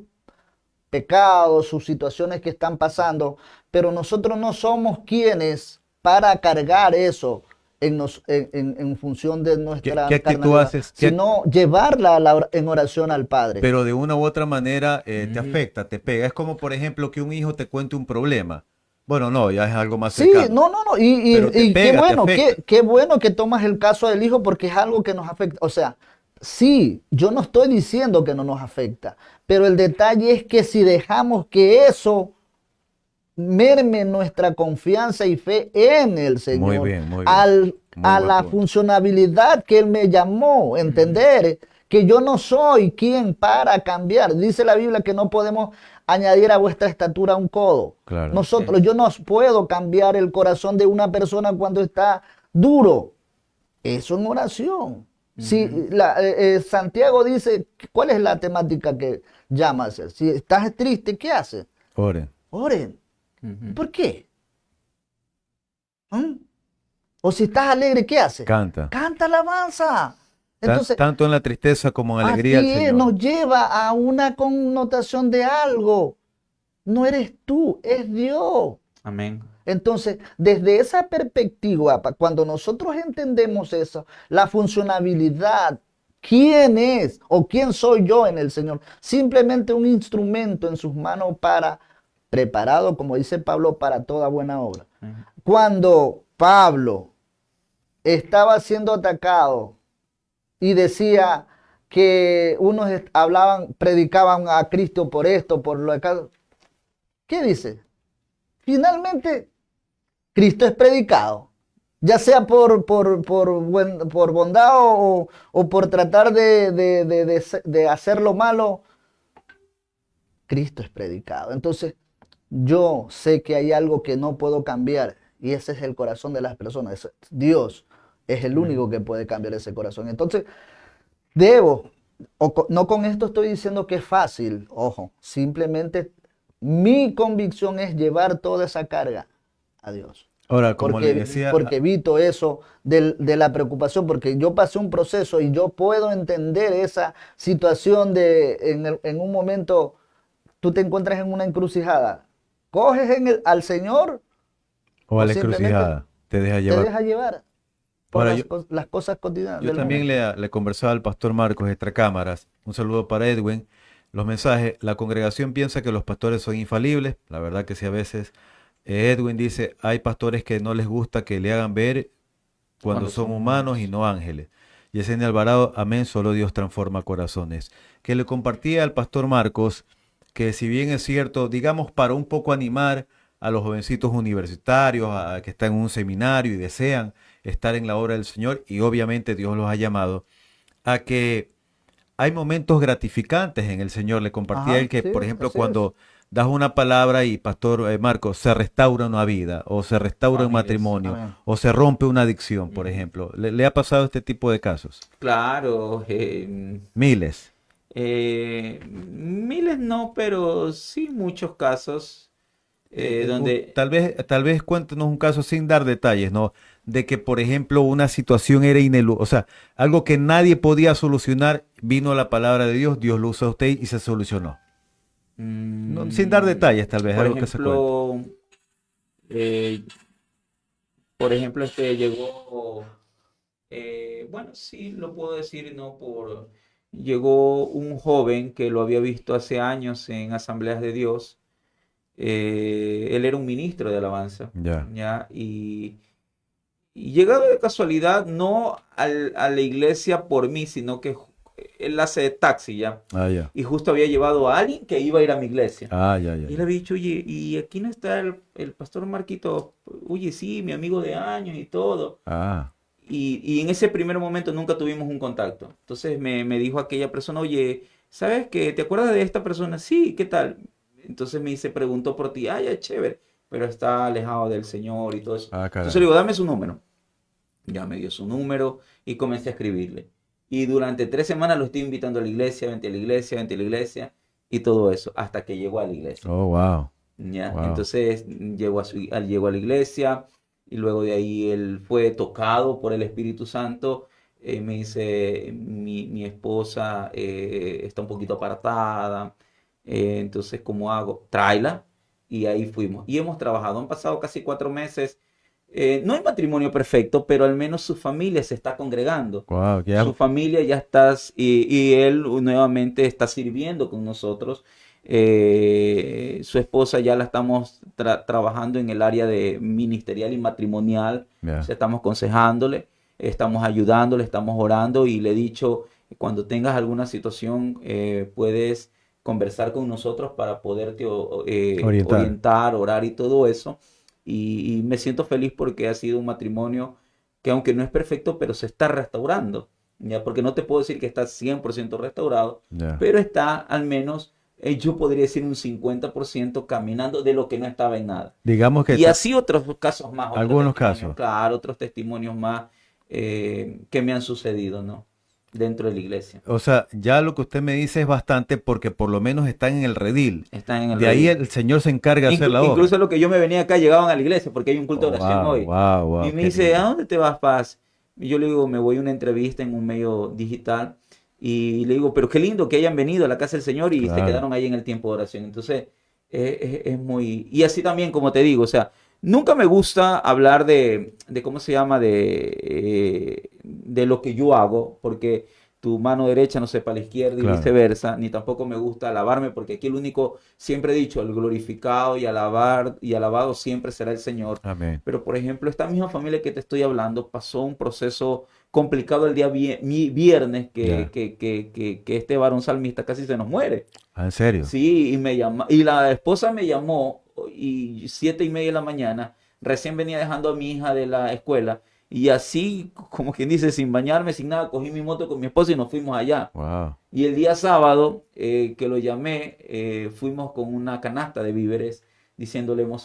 pecados, sus situaciones que están pasando, pero nosotros no somos quienes para cargar eso en función de nuestra ¿Qué actitud carnalidad, haces? sino llevarla en oración al Padre. Pero de una u otra manera te afecta, te pega. Es como, por ejemplo, que un hijo te cuente un problema. Bueno, no, ya es algo más Sí, cercano. no, Pero te y qué pega, te bueno, afecta. qué bueno que tomas el caso del hijo porque es algo que nos afecta. O sea, sí, yo no estoy diciendo que no nos afecta, pero el detalle es que si dejamos que eso merme nuestra confianza y fe en el Muy Señor, bien, muy bien. Muy a buen la punto. funcionabilidad que Él me llamó, entender que yo no soy quien para cambiar. Dice la Biblia que no podemos añadir a vuestra estatura un codo. Claro. Nosotros, yo no puedo cambiar el corazón de una persona cuando está duro. Eso en oración. Si Santiago dice, ¿cuál es la temática que llama a hacer? Si estás triste, ¿qué haces? Oren. Oren. Ujú. ¿Por qué? ¿Mm? O si estás alegre, ¿qué haces? Canta. Canta alabanza. Entonces, Tanto en la tristeza como en alegría al así es, Señor. nos lleva a una connotación de algo. No eres tú, es Dios. Amén. Entonces, desde esa perspectiva, cuando nosotros entendemos eso, la funcionabilidad, quién es o quién soy yo en el Señor, simplemente un instrumento en sus manos preparado, como dice Pablo, para toda buena obra. Ujú. Cuando Pablo estaba siendo atacado y decía que unos predicaban a Cristo por esto, por lo acá, ¿qué dice? Finalmente, Cristo es predicado, ya sea por bondad o por tratar de hacer lo malo, Cristo es predicado. Entonces, yo sé que hay algo que no puedo cambiar y ese es el corazón de las personas. Dios es el único que puede cambiar ese corazón. Entonces, debo, no con esto estoy diciendo que es fácil, ojo, simplemente mi convicción es llevar toda esa carga a Dios. Ahora, como le decía, Porque evito eso de la preocupación, porque yo pasé un proceso y yo puedo entender esa situación en un momento, tú te encuentras en una encrucijada, coges al Señor o a o la simplemente encrucijada, te deja te llevar. dejas llevar por Ahora, las cosas cotidianas yo del también momento. le conversaba al pastor Marcos extra cámaras. Un saludo para Edwin. Los mensajes, la congregación piensa que los pastores son infalibles. La verdad que sí, a veces Edwin dice, hay pastores que no les gusta que le hagan ver cuando son humanos y no ángeles. Yesenia Alvarado, amén, solo Dios transforma corazones. Que le compartía al pastor Marcos que si bien es cierto, digamos para un poco animar a los jovencitos universitarios que están en un seminario y desean estar en la obra del Señor y obviamente Dios los ha llamado a que hay momentos gratificantes en el Señor. Le compartía Ajá, él que, sí, por ejemplo, así es. cuando das una palabra y Pastor Marcos se restaura una vida o se restaura un Familias. matrimonio Amén. o se rompe una adicción, por Ujú. ejemplo. ¿Le ha pasado este tipo de casos? Claro, Miles. miles no, pero sí muchos casos donde Tal vez cuéntanos un caso sin dar detalles, ¿no? De que, por ejemplo, una situación era o sea, algo que nadie podía solucionar, vino la palabra de Dios, Dios lo usó a usted y se solucionó. No, sin dar detalles, tal vez, por algo que se cuente. eh, ejemplo, llegó, bueno, sí lo puedo decir, ¿no? llegó un joven que lo había visto hace años en Asambleas de Dios. Él era un ministro de alabanza, Ya. ¿ya? Y llegado de casualidad, no a la iglesia por mí, sino que él hace de taxi, ¿ya? Ah, ya. Y justo había llevado a alguien que iba a ir a mi iglesia. Ah, ya, ya. Y él había dicho, oye, ¿y aquí no está el pastor Marquito? Oye, sí, mi amigo de años y todo. Ah, Y en ese primer momento nunca tuvimos un contacto. Entonces me dijo aquella persona, oye, ¿sabes qué? ¿Te acuerdas de esta persona? Sí, ¿qué tal? Entonces se preguntó por ti, ya, chévere, pero está alejado del Señor y todo eso. ah, Entonces caray. le digo, dame su número. Ya me dio su número y comencé a escribirle. Y durante 3 semanas lo estoy invitando a la iglesia, vente a la iglesia, vente a la iglesia y todo eso, hasta que llegó a la iglesia. Oh, wow. ¿Ya? Wow. Entonces llegó a la iglesia y luego de ahí él fue tocado por el Espíritu Santo. Me dice, mi esposa está un poquito apartada, entonces ¿cómo hago? Tráela. Y ahí fuimos. Y hemos trabajado, han pasado casi 4 meses. No hay matrimonio perfecto, pero al menos su familia se está congregando. Wow, ya. Su familia ya está, y él nuevamente está sirviendo con nosotros. Su esposa ya la estamos trabajando en el área de ministerial y matrimonial. Ya. O sea, estamos aconsejándole, estamos ayudándole, estamos orando y le he dicho, cuando tengas alguna situación, puedes conversar con nosotros para poderte orientar, orar y todo eso. Y me siento feliz porque ha sido un matrimonio que aunque no es perfecto, pero se está restaurando, ¿ya? Porque no te puedo decir que está 100% restaurado, Ya. pero está al menos, yo podría decir un 50% caminando de lo que no estaba en nada. Digamos que Y así otros casos más. Otros algunos testimonios, casos. claro, otros testimonios más que me han sucedido, ¿no? Dentro de la iglesia. O sea, ya lo que usted me dice es bastante porque por lo menos están en el redil. Están en el De ahí redil. el Señor se encarga de hacer la obra. Incluso lo que yo me venía acá, llegaban a la iglesia porque hay un culto de oración Wow, hoy. wow, wow, Y me qué dice, lindo. ¿a dónde te vas, Paz? Y yo le digo, me voy a una entrevista en un medio digital. Y le digo, pero qué lindo que hayan venido a la casa del Señor y se Claro. quedaron ahí en el tiempo de oración. Entonces, es muy... Y así también, como te digo, o sea, nunca me gusta hablar de ¿cómo se llama? De lo que yo hago, porque tu mano derecha no sepa la izquierda y Claro. viceversa, ni tampoco me gusta alabarme, porque aquí el único, siempre he dicho, el glorificado y alabado siempre será el Señor. Amén. Pero, por ejemplo, esta misma familia que te estoy hablando pasó un proceso complicado el día viernes, Ya. que este varón salmista casi se nos muere. Ah, ¿en serio? Sí, y la esposa me llamó y 7:30 de la mañana, recién venía dejando a mi hija de la escuela, y así, como quien dice, sin bañarme, sin nada, cogí mi moto con mi esposa y nos fuimos allá. Wow. Y el día sábado, que lo llamé, fuimos con una canasta de víveres, diciéndole, o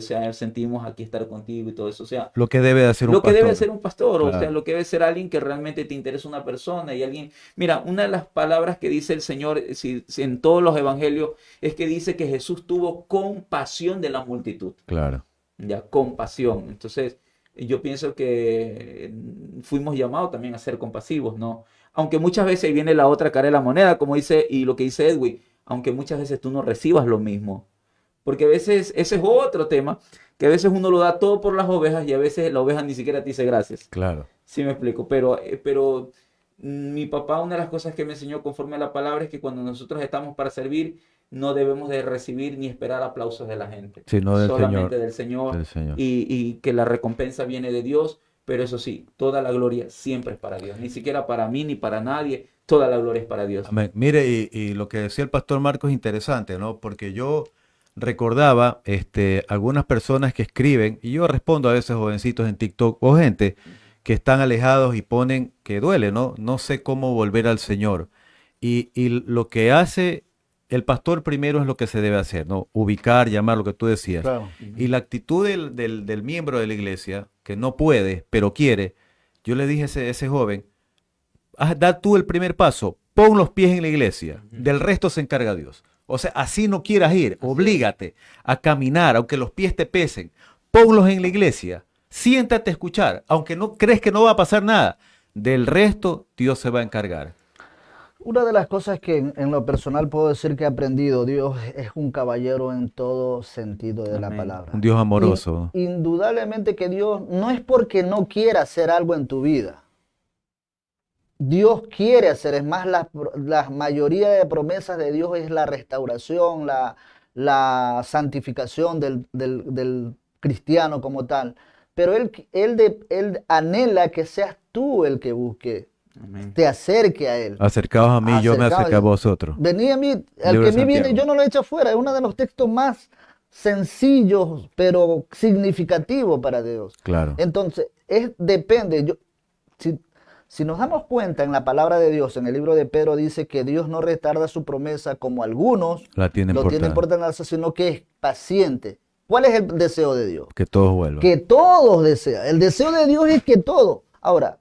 sea, sentimos aquí estar contigo y todo eso. O sea, Lo que debe de hacer un lo que debe pastor. ser un pastor, o sea, Claro. lo que debe ser alguien que realmente te interesa una persona y alguien... Mira, una de las palabras que dice el Señor si en todos los evangelios es que dice que Jesús tuvo compasión de la multitud. Claro. Ya, compasión. Entonces, yo pienso que fuimos llamados también a ser compasivos, ¿no? Aunque muchas veces viene la otra cara de la moneda, como dice, y lo que dice Edwin, aunque muchas veces tú no recibas lo mismo. Porque a veces, ese es otro tema, que a veces uno lo da todo por las ovejas y a veces la oveja ni siquiera te dice gracias. Claro. Sí me explico, pero mi papá, una de las cosas que me enseñó conforme a la palabra es que cuando nosotros estamos para servir, no debemos de recibir ni esperar aplausos de la gente, Sino del solamente Señor. del Señor, Del Señor. y que la recompensa viene de Dios, pero eso sí, toda la gloria siempre es para Dios, ni siquiera para mí ni para nadie, toda la gloria es para Dios. Amén. Mire, y lo que decía el pastor Marcos es interesante, ¿no? Porque yo recordaba algunas personas que escriben, y yo respondo a veces jovencitos en TikTok o gente que están alejados y ponen que duele, ¿no? No sé cómo volver al Señor. Y lo que hace el pastor primero es lo que se debe hacer, ¿no? Ubicar, llamar, lo que tú decías. Claro. Y la actitud del miembro de la iglesia, que no puede, pero quiere, yo le dije a ese joven, da tú el primer paso, pon los pies en la iglesia, del resto se encarga Dios. O sea, así no quieras ir, oblígate a caminar, aunque los pies te pesen, ponlos en la iglesia, siéntate a escuchar, aunque no crees que no va a pasar nada, del resto Dios se va a encargar. Una de las cosas que en lo personal puedo decir que he aprendido, Dios es un caballero en todo sentido de la Amén. palabra. Un Dios amoroso. Indudablemente que Dios no es porque no quiera hacer algo en tu vida. Dios quiere hacer. Es más, la mayoría de promesas de Dios es la restauración, la santificación del cristiano como tal. Pero Él anhela que seas tú el que busque, Amén. te acerque a Él. Acercaos a mí, yo me acerqué a vosotros. Vení a mí, al Libro que de a mí viene, Santiago. yo no lo echo afuera. Es uno de los textos más sencillos, pero significativos para Dios. Claro. Entonces, depende. Si, si nos damos cuenta en la palabra de Dios, en el libro de Pedro dice que Dios no retarda su promesa como algunos La tienen lo por tienen por tardanza, sino que es paciente. ¿Cuál es el deseo de Dios? que todos vuelvan. Que todos desean. El deseo de Dios es que todos. Ahora,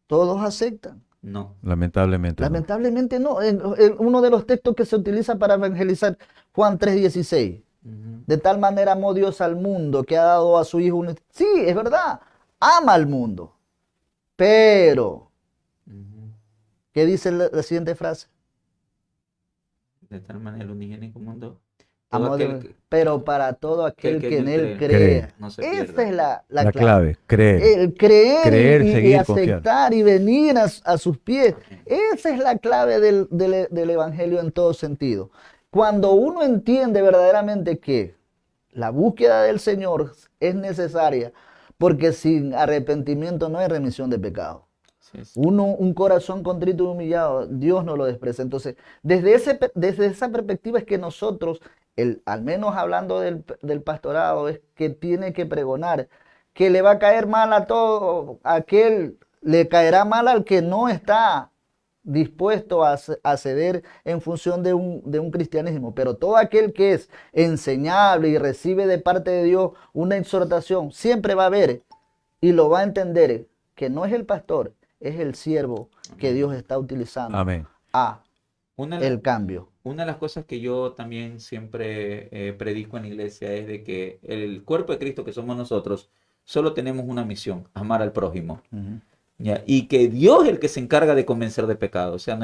todos aceptan. No. Lamentablemente. no. Lamentablemente no. Uno de los textos que se utiliza para evangelizar, Juan 3:16. Ujú. De tal manera amó Dios al mundo que ha dado a su Hijo. Sí, es verdad. Ama al mundo. Pero, Ujú. ¿qué dice la siguiente frase? De tal manera el unigénico mundo. Todo Amó aquel Dios, pero para todo aquel que en Él cree. crea. no se Esa pierda. es la La clave, creer. El creer, Creer, y seguir, aceptar y venir a sus pies. Esa es la clave del Evangelio en todo sentido. Cuando uno entiende verdaderamente que la búsqueda del Señor es necesaria, porque sin arrepentimiento no hay remisión de pecado. Sí, sí. Un corazón contrito y humillado, Dios no lo desprecia. Entonces, desde esa perspectiva es que nosotros, al menos hablando del pastorado, es que tiene que pregonar que le va a caer mal a todo aquel, le caerá mal al que no está dispuesto a ceder en función de un cristianismo, pero todo aquel que es enseñable y recibe de parte de Dios una exhortación, siempre va a ver y lo va a entender que no es el pastor, es el siervo que Dios está utilizando Amén. a Una de el cambio. Una de las cosas que yo también siempre predico en la iglesia es de que el cuerpo de Cristo que somos nosotros, solo tenemos una misión, amar al prójimo. ¿Ya? Y que Dios es el que se encarga de convencer de pecado. O sea,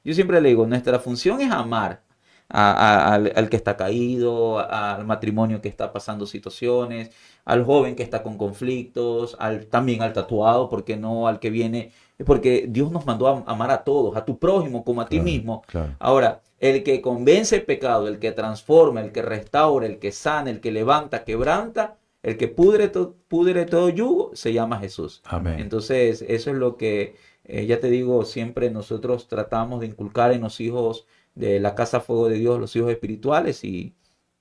yo siempre le digo, nuestra función es amar al que está caído, al matrimonio que está pasando situaciones, al joven que está con conflictos, también al tatuado, porque no al que viene, porque Dios nos mandó a amar a todos, a tu prójimo como a ti Claro, mismo. claro. Ahora, el que convence el pecado, el que transforma, el que restaura, el que sana, el que levanta, quebranta, el que pudre todo yugo, se llama Jesús. Amén. Entonces, eso es lo que, ya te digo, siempre nosotros tratamos de inculcar en los hijos de la casa Fuego de Dios, los hijos espirituales, y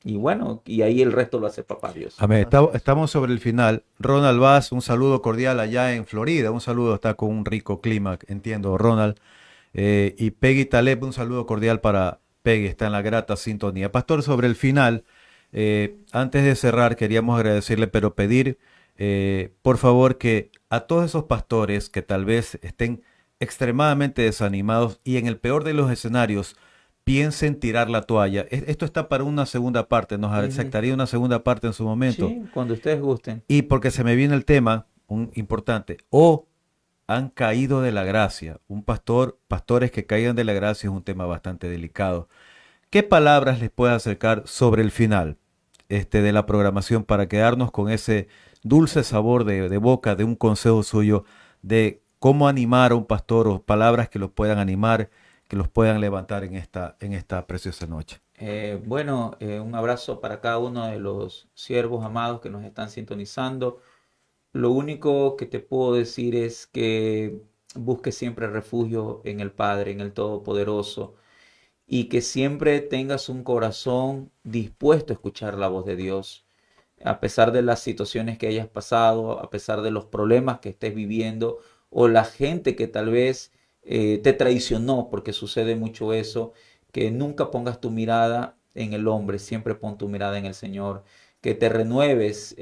bueno, y ahí el resto lo hace Papá Dios. Amén. Estamos sobre el final. Ronald Vaz, un saludo cordial allá en Florida. Un saludo, está con un rico clima, entiendo, Ronald. Y Peggy Taleb, un saludo cordial para Peggy, está en la grata sintonía. Pastor, sobre el final, antes de cerrar, queríamos agradecerle, pero pedir, por favor, que a todos esos pastores que tal vez estén extremadamente desanimados y en el peor de los escenarios piensen tirar la toalla. Esto está para una segunda parte, nos aceptaría una segunda parte en su momento. Sí, cuando ustedes gusten. Y porque se me viene el tema, un importante, o han caído de la gracia. Pastores que caigan de la gracia es un tema bastante delicado. ¿Qué palabras les puede acercar sobre el final de la programación para quedarnos con ese dulce sabor de boca de un consejo suyo de cómo animar a un pastor o palabras que los puedan animar, que los puedan levantar en esta preciosa noche? Un abrazo para cada uno de los siervos amados que nos están sintonizando. Lo único que te puedo decir es que busques siempre refugio en el Padre, en el Todopoderoso, y que siempre tengas un corazón dispuesto a escuchar la voz de Dios, a pesar de las situaciones que hayas pasado, a pesar de los problemas que estés viviendo, o la gente que tal vez te traicionó, porque sucede mucho eso, que nunca pongas tu mirada en el hombre, siempre pon tu mirada en el Señor, que te renueves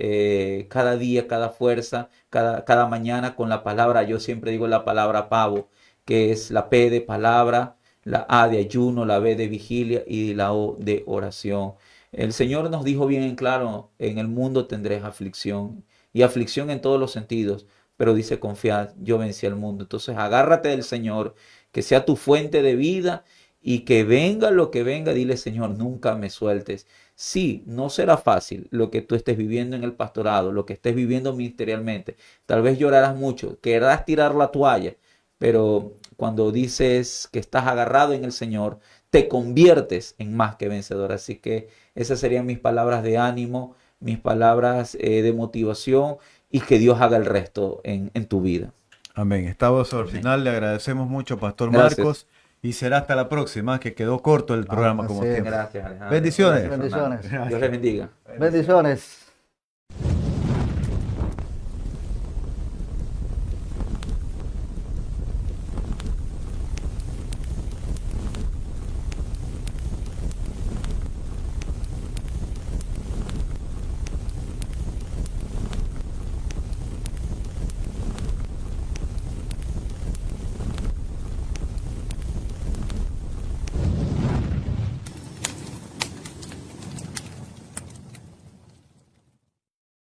cada día, cada fuerza, cada mañana con la palabra. Yo siempre digo la palabra pavo, que es la P de palabra, la A de ayuno, la B de vigilia y la O de oración. El Señor nos dijo bien en claro, en el mundo tendréis aflicción, y aflicción en todos los sentidos, pero dice confiad, yo vencí al mundo. Entonces agárrate del Señor, que sea tu fuente de vida, y que venga lo que venga, dile Señor, nunca me sueltes. Sí, no será fácil lo que tú estés viviendo en el pastorado, lo que estés viviendo ministerialmente. Tal vez llorarás mucho, querrás tirar la toalla, pero cuando dices que estás agarrado en el Señor, te conviertes en más que vencedor. Así que esas serían mis palabras de ánimo, mis palabras de motivación, y que Dios haga el resto en tu vida. Amén. Estamos al final. Le agradecemos mucho, Pastor Gracias. Marcos. Y será hasta la próxima, que quedó corto el programa como así es. siempre. Gracias, Alejandro. Bendiciones. Gracias, hermano. Bendiciones. Dios les bendiga. Bendiciones.